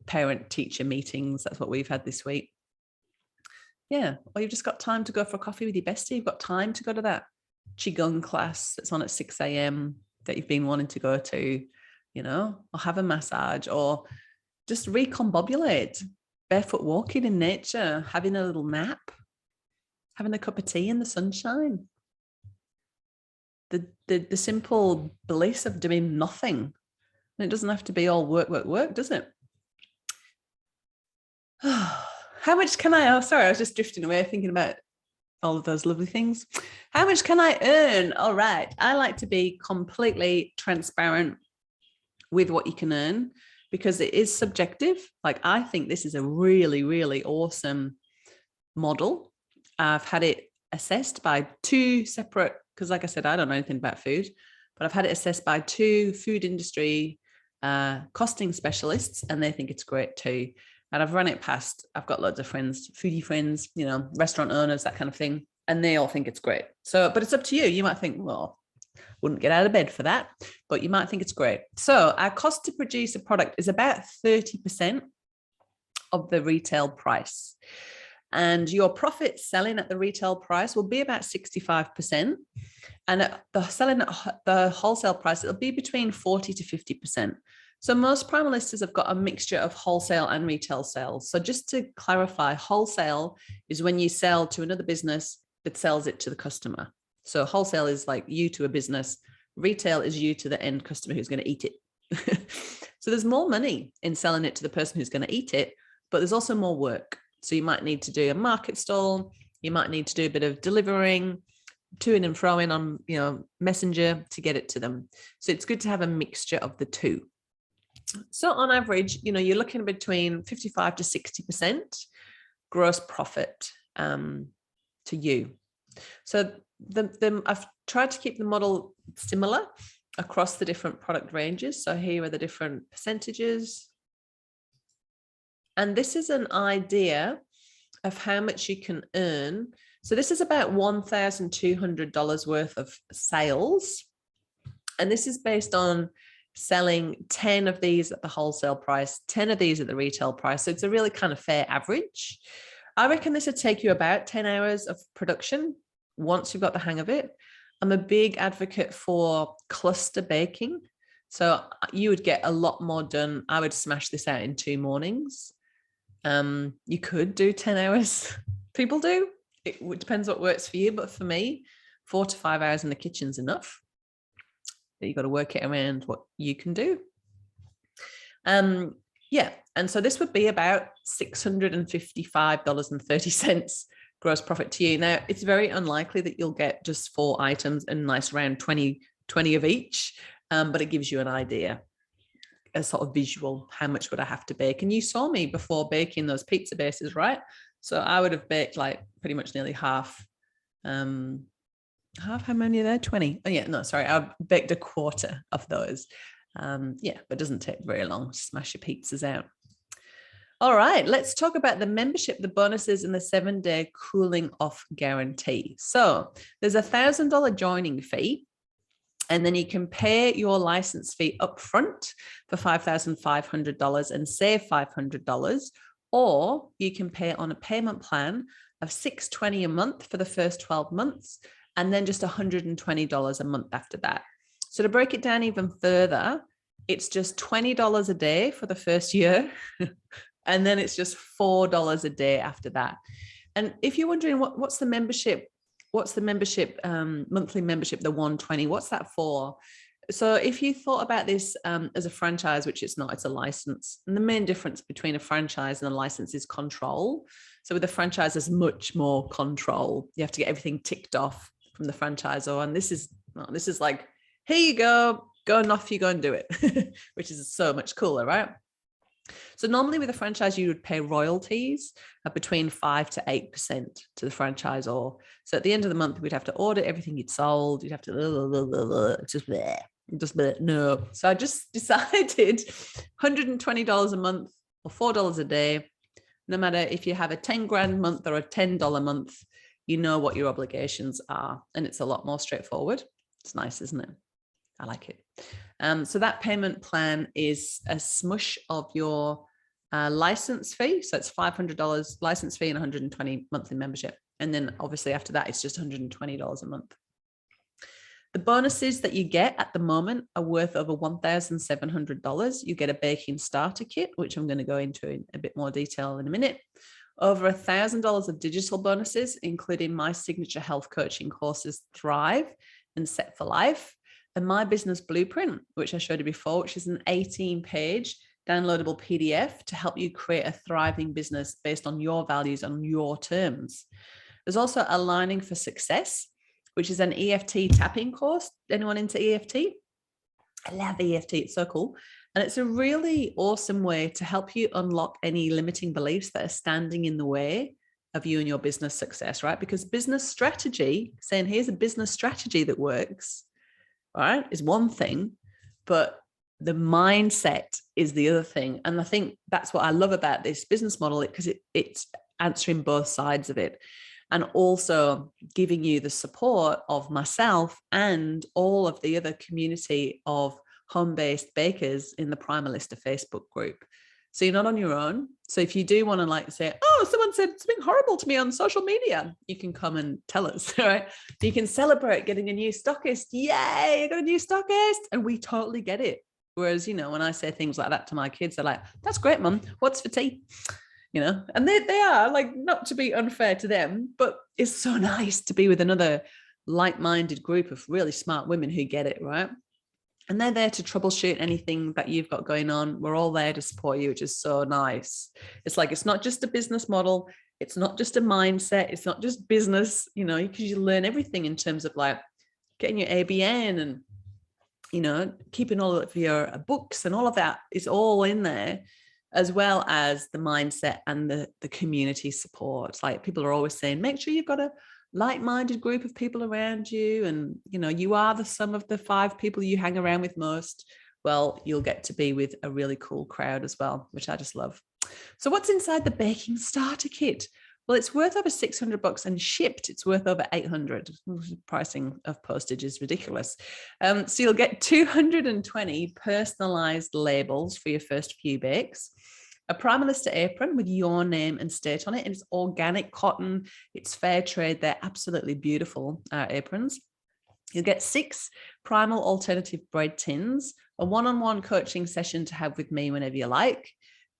parent-teacher meetings. That's what we've had this week. Yeah, or you've just got time to go for a coffee with your bestie. You've got time to go to that Qigong class that's on at 6 a.m. that you've been wanting to go to, or have a massage, or just recombobulate, barefoot walking in nature, having a little nap, having a cup of tea in the sunshine. The simple bliss of doing nothing. And it doesn't have to be all work, work, work, does it? How much can I, sorry, I was just drifting away thinking about all of those lovely things. How much can I earn? All right. I like to be completely transparent with what you can earn, because it is subjective. Like, I think this is a really, really awesome model. I've had it assessed by two separate, because like I said, I don't know anything about food, but I've had it assessed by two food industry costing specialists, and they think it's great too. And I've run it past, I've got loads of friends, foodie friends, restaurant owners, that kind of thing. And they all think it's great. So, but it's up to you. You might think, well, wouldn't get out of bed for that, but you might think it's great. So our cost to produce a product is about 30% of the retail price. And your profit selling at the retail price will be about 65%. And at the selling at the wholesale price, it'll be between 40 to 50%. So most Primalistas have got a mixture of wholesale and retail sales. So just to clarify, wholesale is when you sell to another business that sells it to the customer. So wholesale is like you to a business. Retail is you to the end customer who's going to eat it. So there's more money in selling it to the person who's going to eat it, but there's also more work. So you might need to do a market stall. You might need to do a bit of delivering, to-in and fro-in on, Messenger to get it to them. So it's good to have a mixture of the two. So on average, you're looking between 55 to 60% gross profit to you. So I've tried to keep the model similar across the different product ranges. So here are the different percentages. And this is an idea of how much you can earn. So this is about $1,200 worth of sales. And this is based on selling 10 of these at the wholesale price, 10 of these at the retail price. So it's a really kind of fair average. I reckon this would take you about 10 hours of production once you've got the hang of it. I'm a big advocate for cluster baking. So you would get a lot more done. I would smash this out in 2 mornings. You could do 10 hours. People do. It depends what works for you. But for me, 4 to 5 hours in the kitchen's enough. You've got to work it around what you can do. Yeah. And so this would be about $655.30 gross profit to you. Now, it's very unlikely that you'll get just 4 items and nice round 20 of each, but it gives you an idea, a sort of visual, how much would I have to bake? And you saw me before baking those pizza bases, right? So I would have baked like pretty much nearly half. How many are there? 20. Oh yeah, no, sorry. I baked a quarter of those. Yeah, but it doesn't take very long to smash your pizzas out. All right, let's talk about the membership, the bonuses, and the 7-day cooling off guarantee. So there's a $1,000 joining fee, and then you can pay your license fee up front for $5,500 and save $500, or you can pay on a payment plan of $620 a month for the first 12 months, and then just $120 a month after that. So to break it down even further, it's just $20 a day for the first year, and then it's just $4 a day after that. And if you're wondering what's the membership what's the membership, monthly membership, the 120? What's that for? So if you thought about this as a franchise, which it's not, it's a license. And the main difference between a franchise and a license is control. So with a franchise, there's much more control. You have to get everything ticked off from the franchisor. And this is like, here you go and off you go and do it, which is so much cooler, right? So normally with a franchise, you would pay royalties between 5 to 8% to the franchisor. So at the end of the month, we'd have to audit everything you'd sold. You'd have to just no. So I just decided $120 a month or $4 a day. No matter if you have a 10 grand month or a $10 month, you know what your obligations are, and it's a lot more straightforward. It's nice, isn't it? I like it. So that payment plan is a smush of your license fee. So it's $500 license fee and $120 monthly membership. And then obviously after that, it's just $120 a month. The bonuses that you get at the moment are worth over $1,700. You get a baking starter kit, which I'm going to go into in a bit more detail in a minute. Over $1,000 of digital bonuses, including my signature health coaching courses, Thrive and Set for Life, and my business blueprint, which I showed you before, which is an 18-page downloadable PDF to help you create a thriving business based on your values on your terms. There's also Aligning for Success, which is an EFT tapping course. Anyone into EFT? I love EFT. It's so cool. And it's a really awesome way to help you unlock any limiting beliefs that are standing in the way of you and your business success, right? Because business strategy, saying here's a business strategy that works, right, is one thing, but the mindset is the other thing. And I think that's what I love about this business model, because it's answering both sides of it, and also giving you the support of myself and all of the other community of home-based bakers in the Primalista Facebook group. So you're not on your own. So if you do want to like say, oh, someone said something horrible to me on social media, you can come and tell us, right? You can celebrate getting a new stockist. Yay, I got a new stockist. And we totally get it. Whereas, you know, when I say things like that to my kids, they're like, that's great, mum. What's for tea? You know, and they are like, not to be unfair to them, but it's so nice to be with another like-minded group of really smart women who get it, right? And they're there to troubleshoot anything that you've got going on. We're all there to support you, which is so nice. It's like, it's not just a business model. It's not just a mindset. It's not just business, you know, because you learn everything in terms of like getting your ABN and, you know, keeping all of your books and all of that is all in there, as well as the mindset and the community support. Like people are always saying, make sure you've got a like-minded group of people around you, and you know, you are the sum of the 5 people you hang around with most. Well, you'll get to be with a really cool crowd as well, which I just love. So what's inside the baking starter kit? Well, it's worth over $600, and shipped it's worth over $800. Pricing of postage is ridiculous. So you'll get 220 personalized labels for your first few bakes, a Primalista apron with your name and state on it. It's organic cotton. It's fair trade. They're absolutely beautiful aprons. You'll get 6 Primal alternative bread tins, a one-on-one coaching session to have with me whenever you like,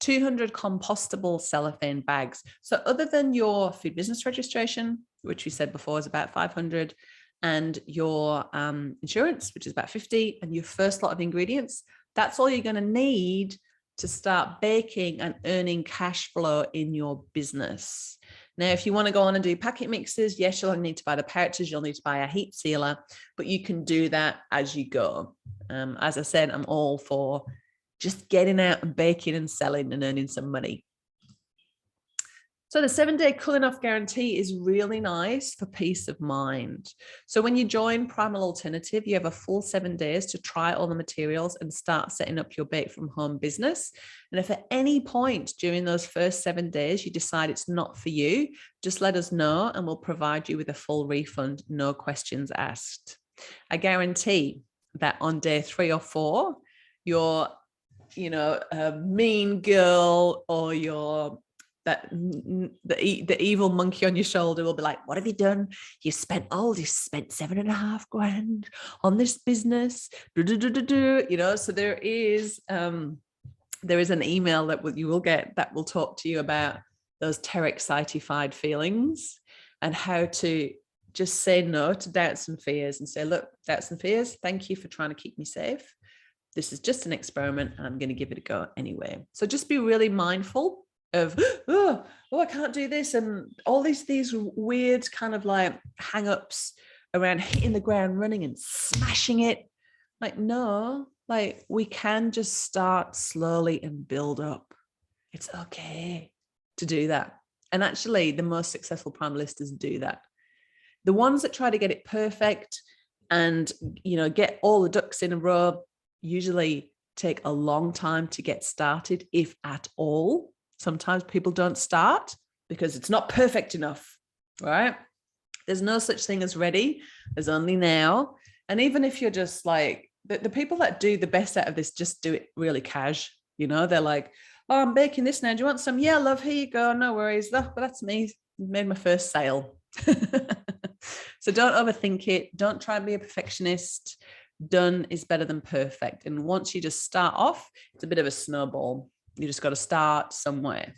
200 compostable cellophane bags. So other than your food business registration, which we said before is about 500, and your insurance, which is about 50, and your first lot of ingredients, that's all you're going to need to start baking and earning cash flow in your business. Now, if you want to go on and do packet mixes, yes, you'll need to buy the pouches, you'll need to buy a heat sealer, but you can do that as you go. As I said, I'm all for just getting out and baking and selling and earning some money. So the 7-day cooling off guarantee is really nice for peace of mind. So when you join Primal Alternative, you have a full 7 days to try all the materials and start setting up your bake from home business. And if at any point during those first 7 days you decide it's not for you, just let us know and we'll provide you with a full refund, no questions asked. I guarantee that on day 3 or 4, your, you know, a mean girl or your the evil monkey on your shoulder will be like, what have you done? You spent 7.5 grand on this business. You know, so there is an email that you will get that will talk to you about those Terexitified feelings and how to just say no to doubts and fears and say, look, doubts and fears, thank you for trying to keep me safe. This is just an experiment and I'm going to give it a go anyway. So just be really mindful of, oh, I can't do this. And all these weird kind of like hang-ups around hitting the ground running and smashing it. Like, no, like we can just start slowly and build up. It's okay to do that. And actually the most successful primalistas do that. The ones that try to get it perfect and, get all the ducks in a row usually take a long time to get started, if at all. Sometimes people don't start because it's not perfect enough, right? There's no such thing as ready. There's only now. And even if you're just like, the people that do the best out of this just do it really cash. They're like, oh, I'm baking this now. Do you want some? Yeah, love, here you go. No worries. But that's me. Made my first sale. So don't overthink it. Don't try and be a perfectionist. Done is better than perfect. And once you just start off, it's a bit of a snowball. You just got to start somewhere.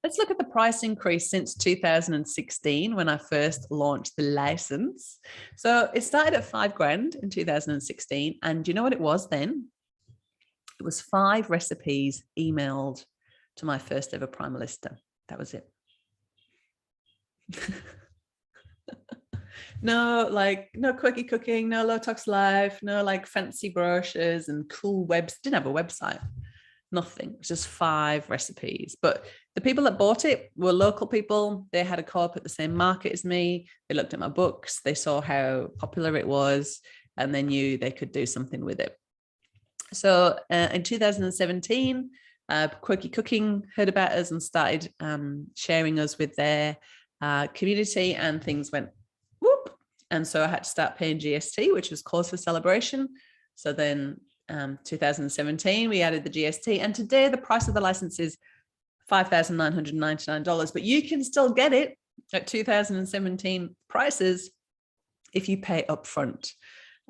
Let's look at the price increase since 2016 when I first launched the license. So it started at $5,000 in 2016. And do you know what it was then? It was 5 recipes emailed to my first ever Primalista. That was it. No quirky cooking, no low tox life, no like fancy brochures and cool webs. Didn't have a website. Nothing. It was just 5 recipes. But the people that bought it were local people. They had a co-op at the same market as me. They looked at my books. They saw how popular it was, and they knew they could do something with it. So in 2017, Quirky Cooking heard about us and started sharing us with their community, and things went whoop. And so I had to start paying GST, which was cause for celebration. So then 2017, we added the GST, and today the price of the license is $5,999, but you can still get it at 2017 prices if you pay upfront.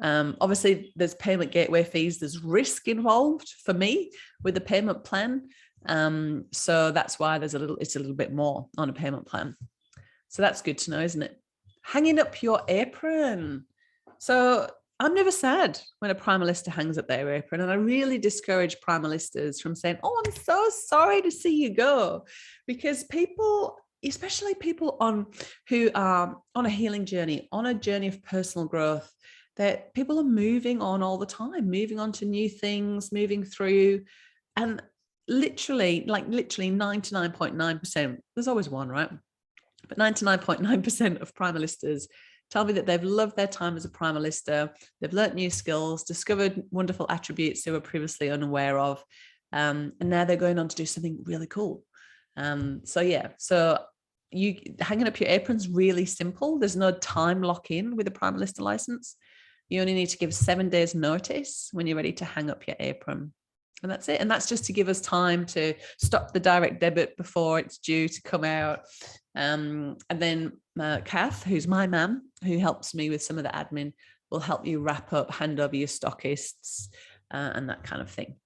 Obviously there's payment gateway fees, there's risk involved for me with the payment plan. So that's why it's a little bit more on a payment plan. So that's good to know, isn't it? Hanging up your apron. So I'm never sad when a Primalista hangs up their apron, and I really discourage Primalistas from saying, oh, I'm so sorry to see you go, because people, especially people who are on a healing journey, on a journey of personal growth, that people are moving on all the time, moving on to new things, moving through, and literally 99.9%, there's always one, right? But 99.9% of Primalistas tell me that they've loved their time as a Primalista. They've learnt new skills, discovered wonderful attributes they were previously unaware of. And now they're going on to do something really cool. So you hanging up your apron's really simple. There's no time lock-in with a Primalista license. You only need to give 7 days notice when you're ready to hang up your apron. And that's it. And that's just to give us time to stop the direct debit before it's due to come out. And then Kath, who's my man, who helps me with some of the admin, will help you wrap up, hand over your stockists and that kind of thing.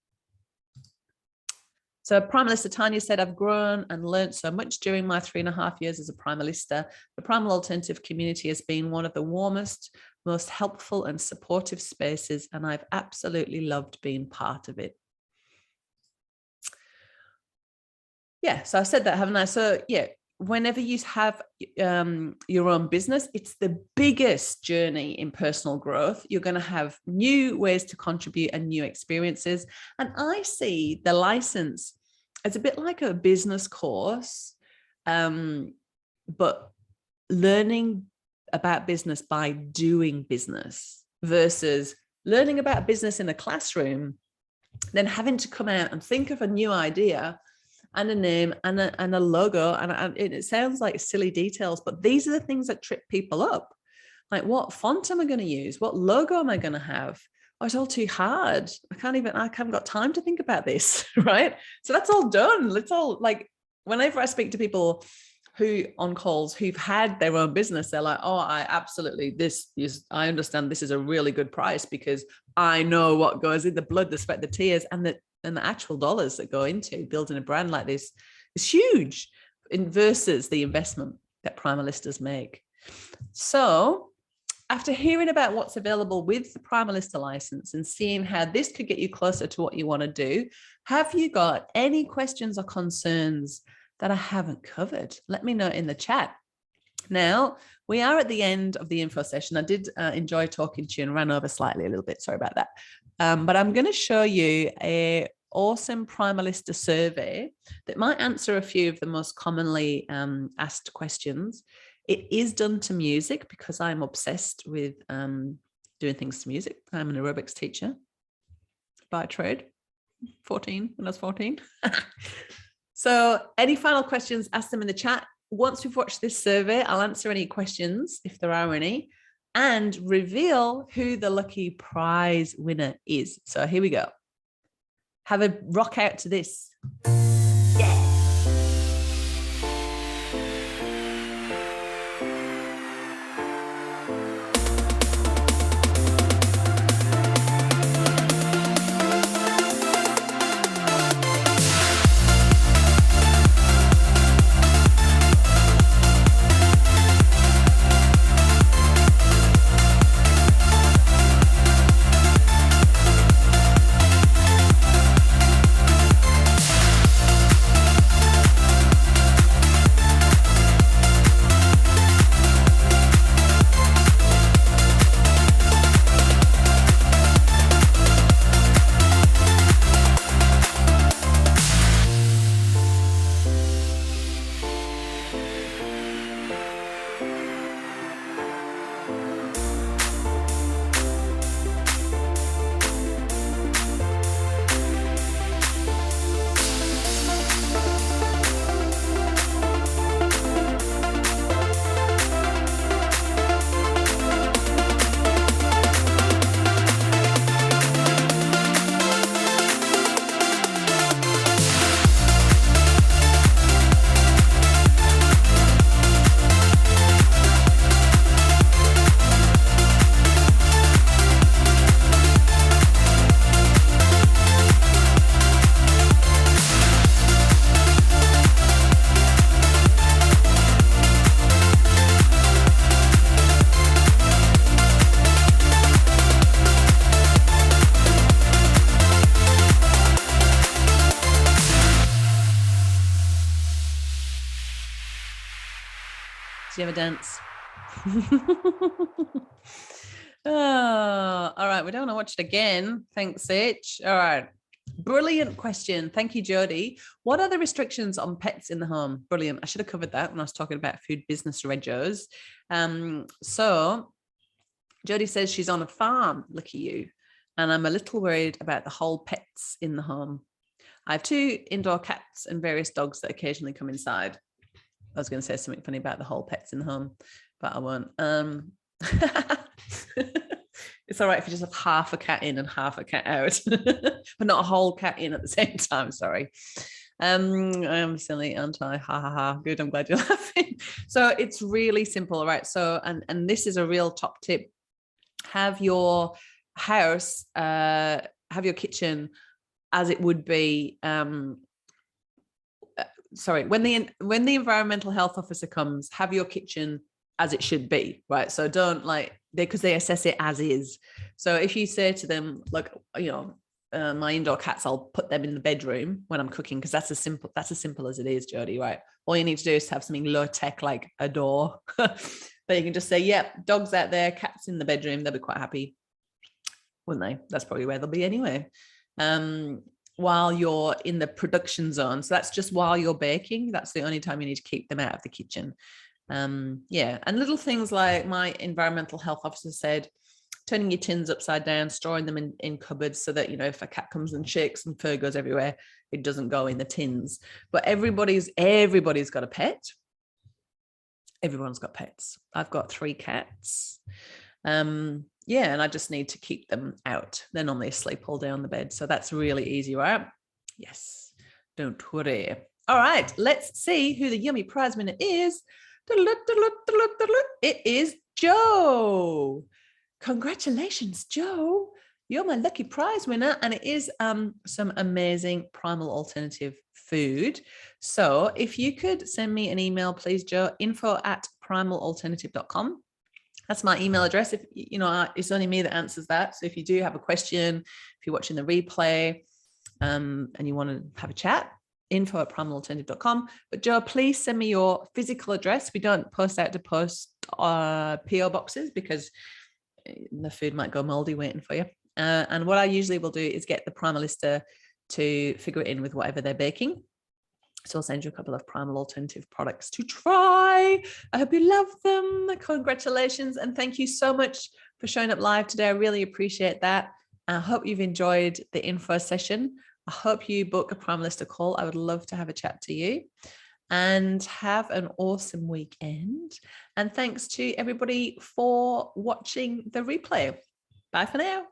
So Primalista Tanya said, I've grown and learned so much during my 3.5 years as a Primalista. The Primal Alternative community has been one of the warmest, most helpful and supportive spaces, and I've absolutely loved being part of it. Yeah, so I said that, haven't I? So yeah, whenever you have your own business, it's the biggest journey in personal growth. You're going to have new ways to contribute and new experiences. And I see the license as a bit like a business course, but learning about business by doing business versus learning about business in a classroom, then having to come out and think of a new idea and a name and a logo. And it sounds like silly details, but these are the things that trip people up. Like, what font am I going to use? What logo am I going to have? Oh, it's all too hard. I haven't got time to think about this, right? So that's all done. It's all like, whenever I speak to people on calls who've had their own business, they're like, oh, I understand this is a really good price because I know what goes in, the blood, the sweat, the tears, and the actual dollars that go into building a brand like this is huge versus the investment that Primalistas make. So after hearing about what's available with the Primalista license and seeing how this could get you closer to what you want to do, have you got any questions or concerns that I haven't covered? Let me know in the chat. Now, we are at the end of the info session. I did enjoy talking to you and ran over slightly a little bit. Sorry about that. But I'm going to show you an awesome Primalista survey that might answer a few of the most commonly asked questions. It is done to music because I'm obsessed with doing things to music. I'm an aerobics teacher by trade, 14, when I was 14. So any final questions, ask them in the chat. Once we've watched this survey, I'll answer any questions, if there are any, and reveal who the lucky prize winner is. So here we go. Have a rock out to this. Yeah. Do you have a dance? Oh, all right. We don't want to watch it again. Thanks, H. All right. Brilliant question. Thank you, Jody. What are the restrictions on pets in the home? Brilliant. I should have covered that when I was talking about food business regos. So Jody says she's on a farm. Look at you. And I'm a little worried about the whole pets in the home. I have 2 indoor cats and various dogs that occasionally come inside. I was going to say something funny about the whole pets in the home, but I won't. It's all right if you just have half a cat in and half a cat out, but not a whole cat in at the same time. Sorry. I'm silly, aren't I? Ha ha ha. Good. I'm glad you're laughing. So it's really simple, right? So, and this is a real top tip. Have your house, have your kitchen as it would be, sorry, when the environmental health officer comes, have your kitchen as it should be, right? So don't because they assess it as is. So if you say to them, look, my indoor cats, I'll put them in the bedroom when I'm cooking, because that's as simple as it is, Jody, right? All you need to do is have something low tech like a door that you can just say, yep, dogs out there, cats in the bedroom. They'll be quite happy, wouldn't they? That's probably where they'll be anyway. While you're in the production zone. So that's just while you're baking. That's the only time you need to keep them out of the kitchen. Yeah. And little things like my environmental health officer said, turning your tins upside down, storing them in cupboards so that, if a cat comes and shakes and fur goes everywhere, it doesn't go in the tins. But everybody's got a pet. Everyone's got pets. I've got 3 cats. Yeah, and I just need to keep them out. They're normally asleep all day on the bed. So that's really easy, right? Yes, don't worry. All right, let's see who the yummy prize winner is. It is Joe. Congratulations, Joe. you're my lucky prize winner. And it is some amazing Primal alternative food. So if you could send me an email, please, Jo, info@primalalternative.com. That's my email address. If you know, it's only me that answers that. So if you do have a question, if you're watching the replay and you want to have a chat, info@primalalternative.com. But Jo, please send me your physical address. We don't post out to post PO boxes because the food might go moldy waiting for you. And what I usually will do is get the Primalista to figure it in with whatever they're baking. So I'll send you a couple of Primal alternative products to try. I hope you love them. Congratulations. And thank you so much for showing up live today. I really appreciate that. I hope you've enjoyed the info session. I hope you book a Primalista call. I would love to have a chat to you. And have an awesome weekend. And thanks to everybody for watching the replay. Bye for now.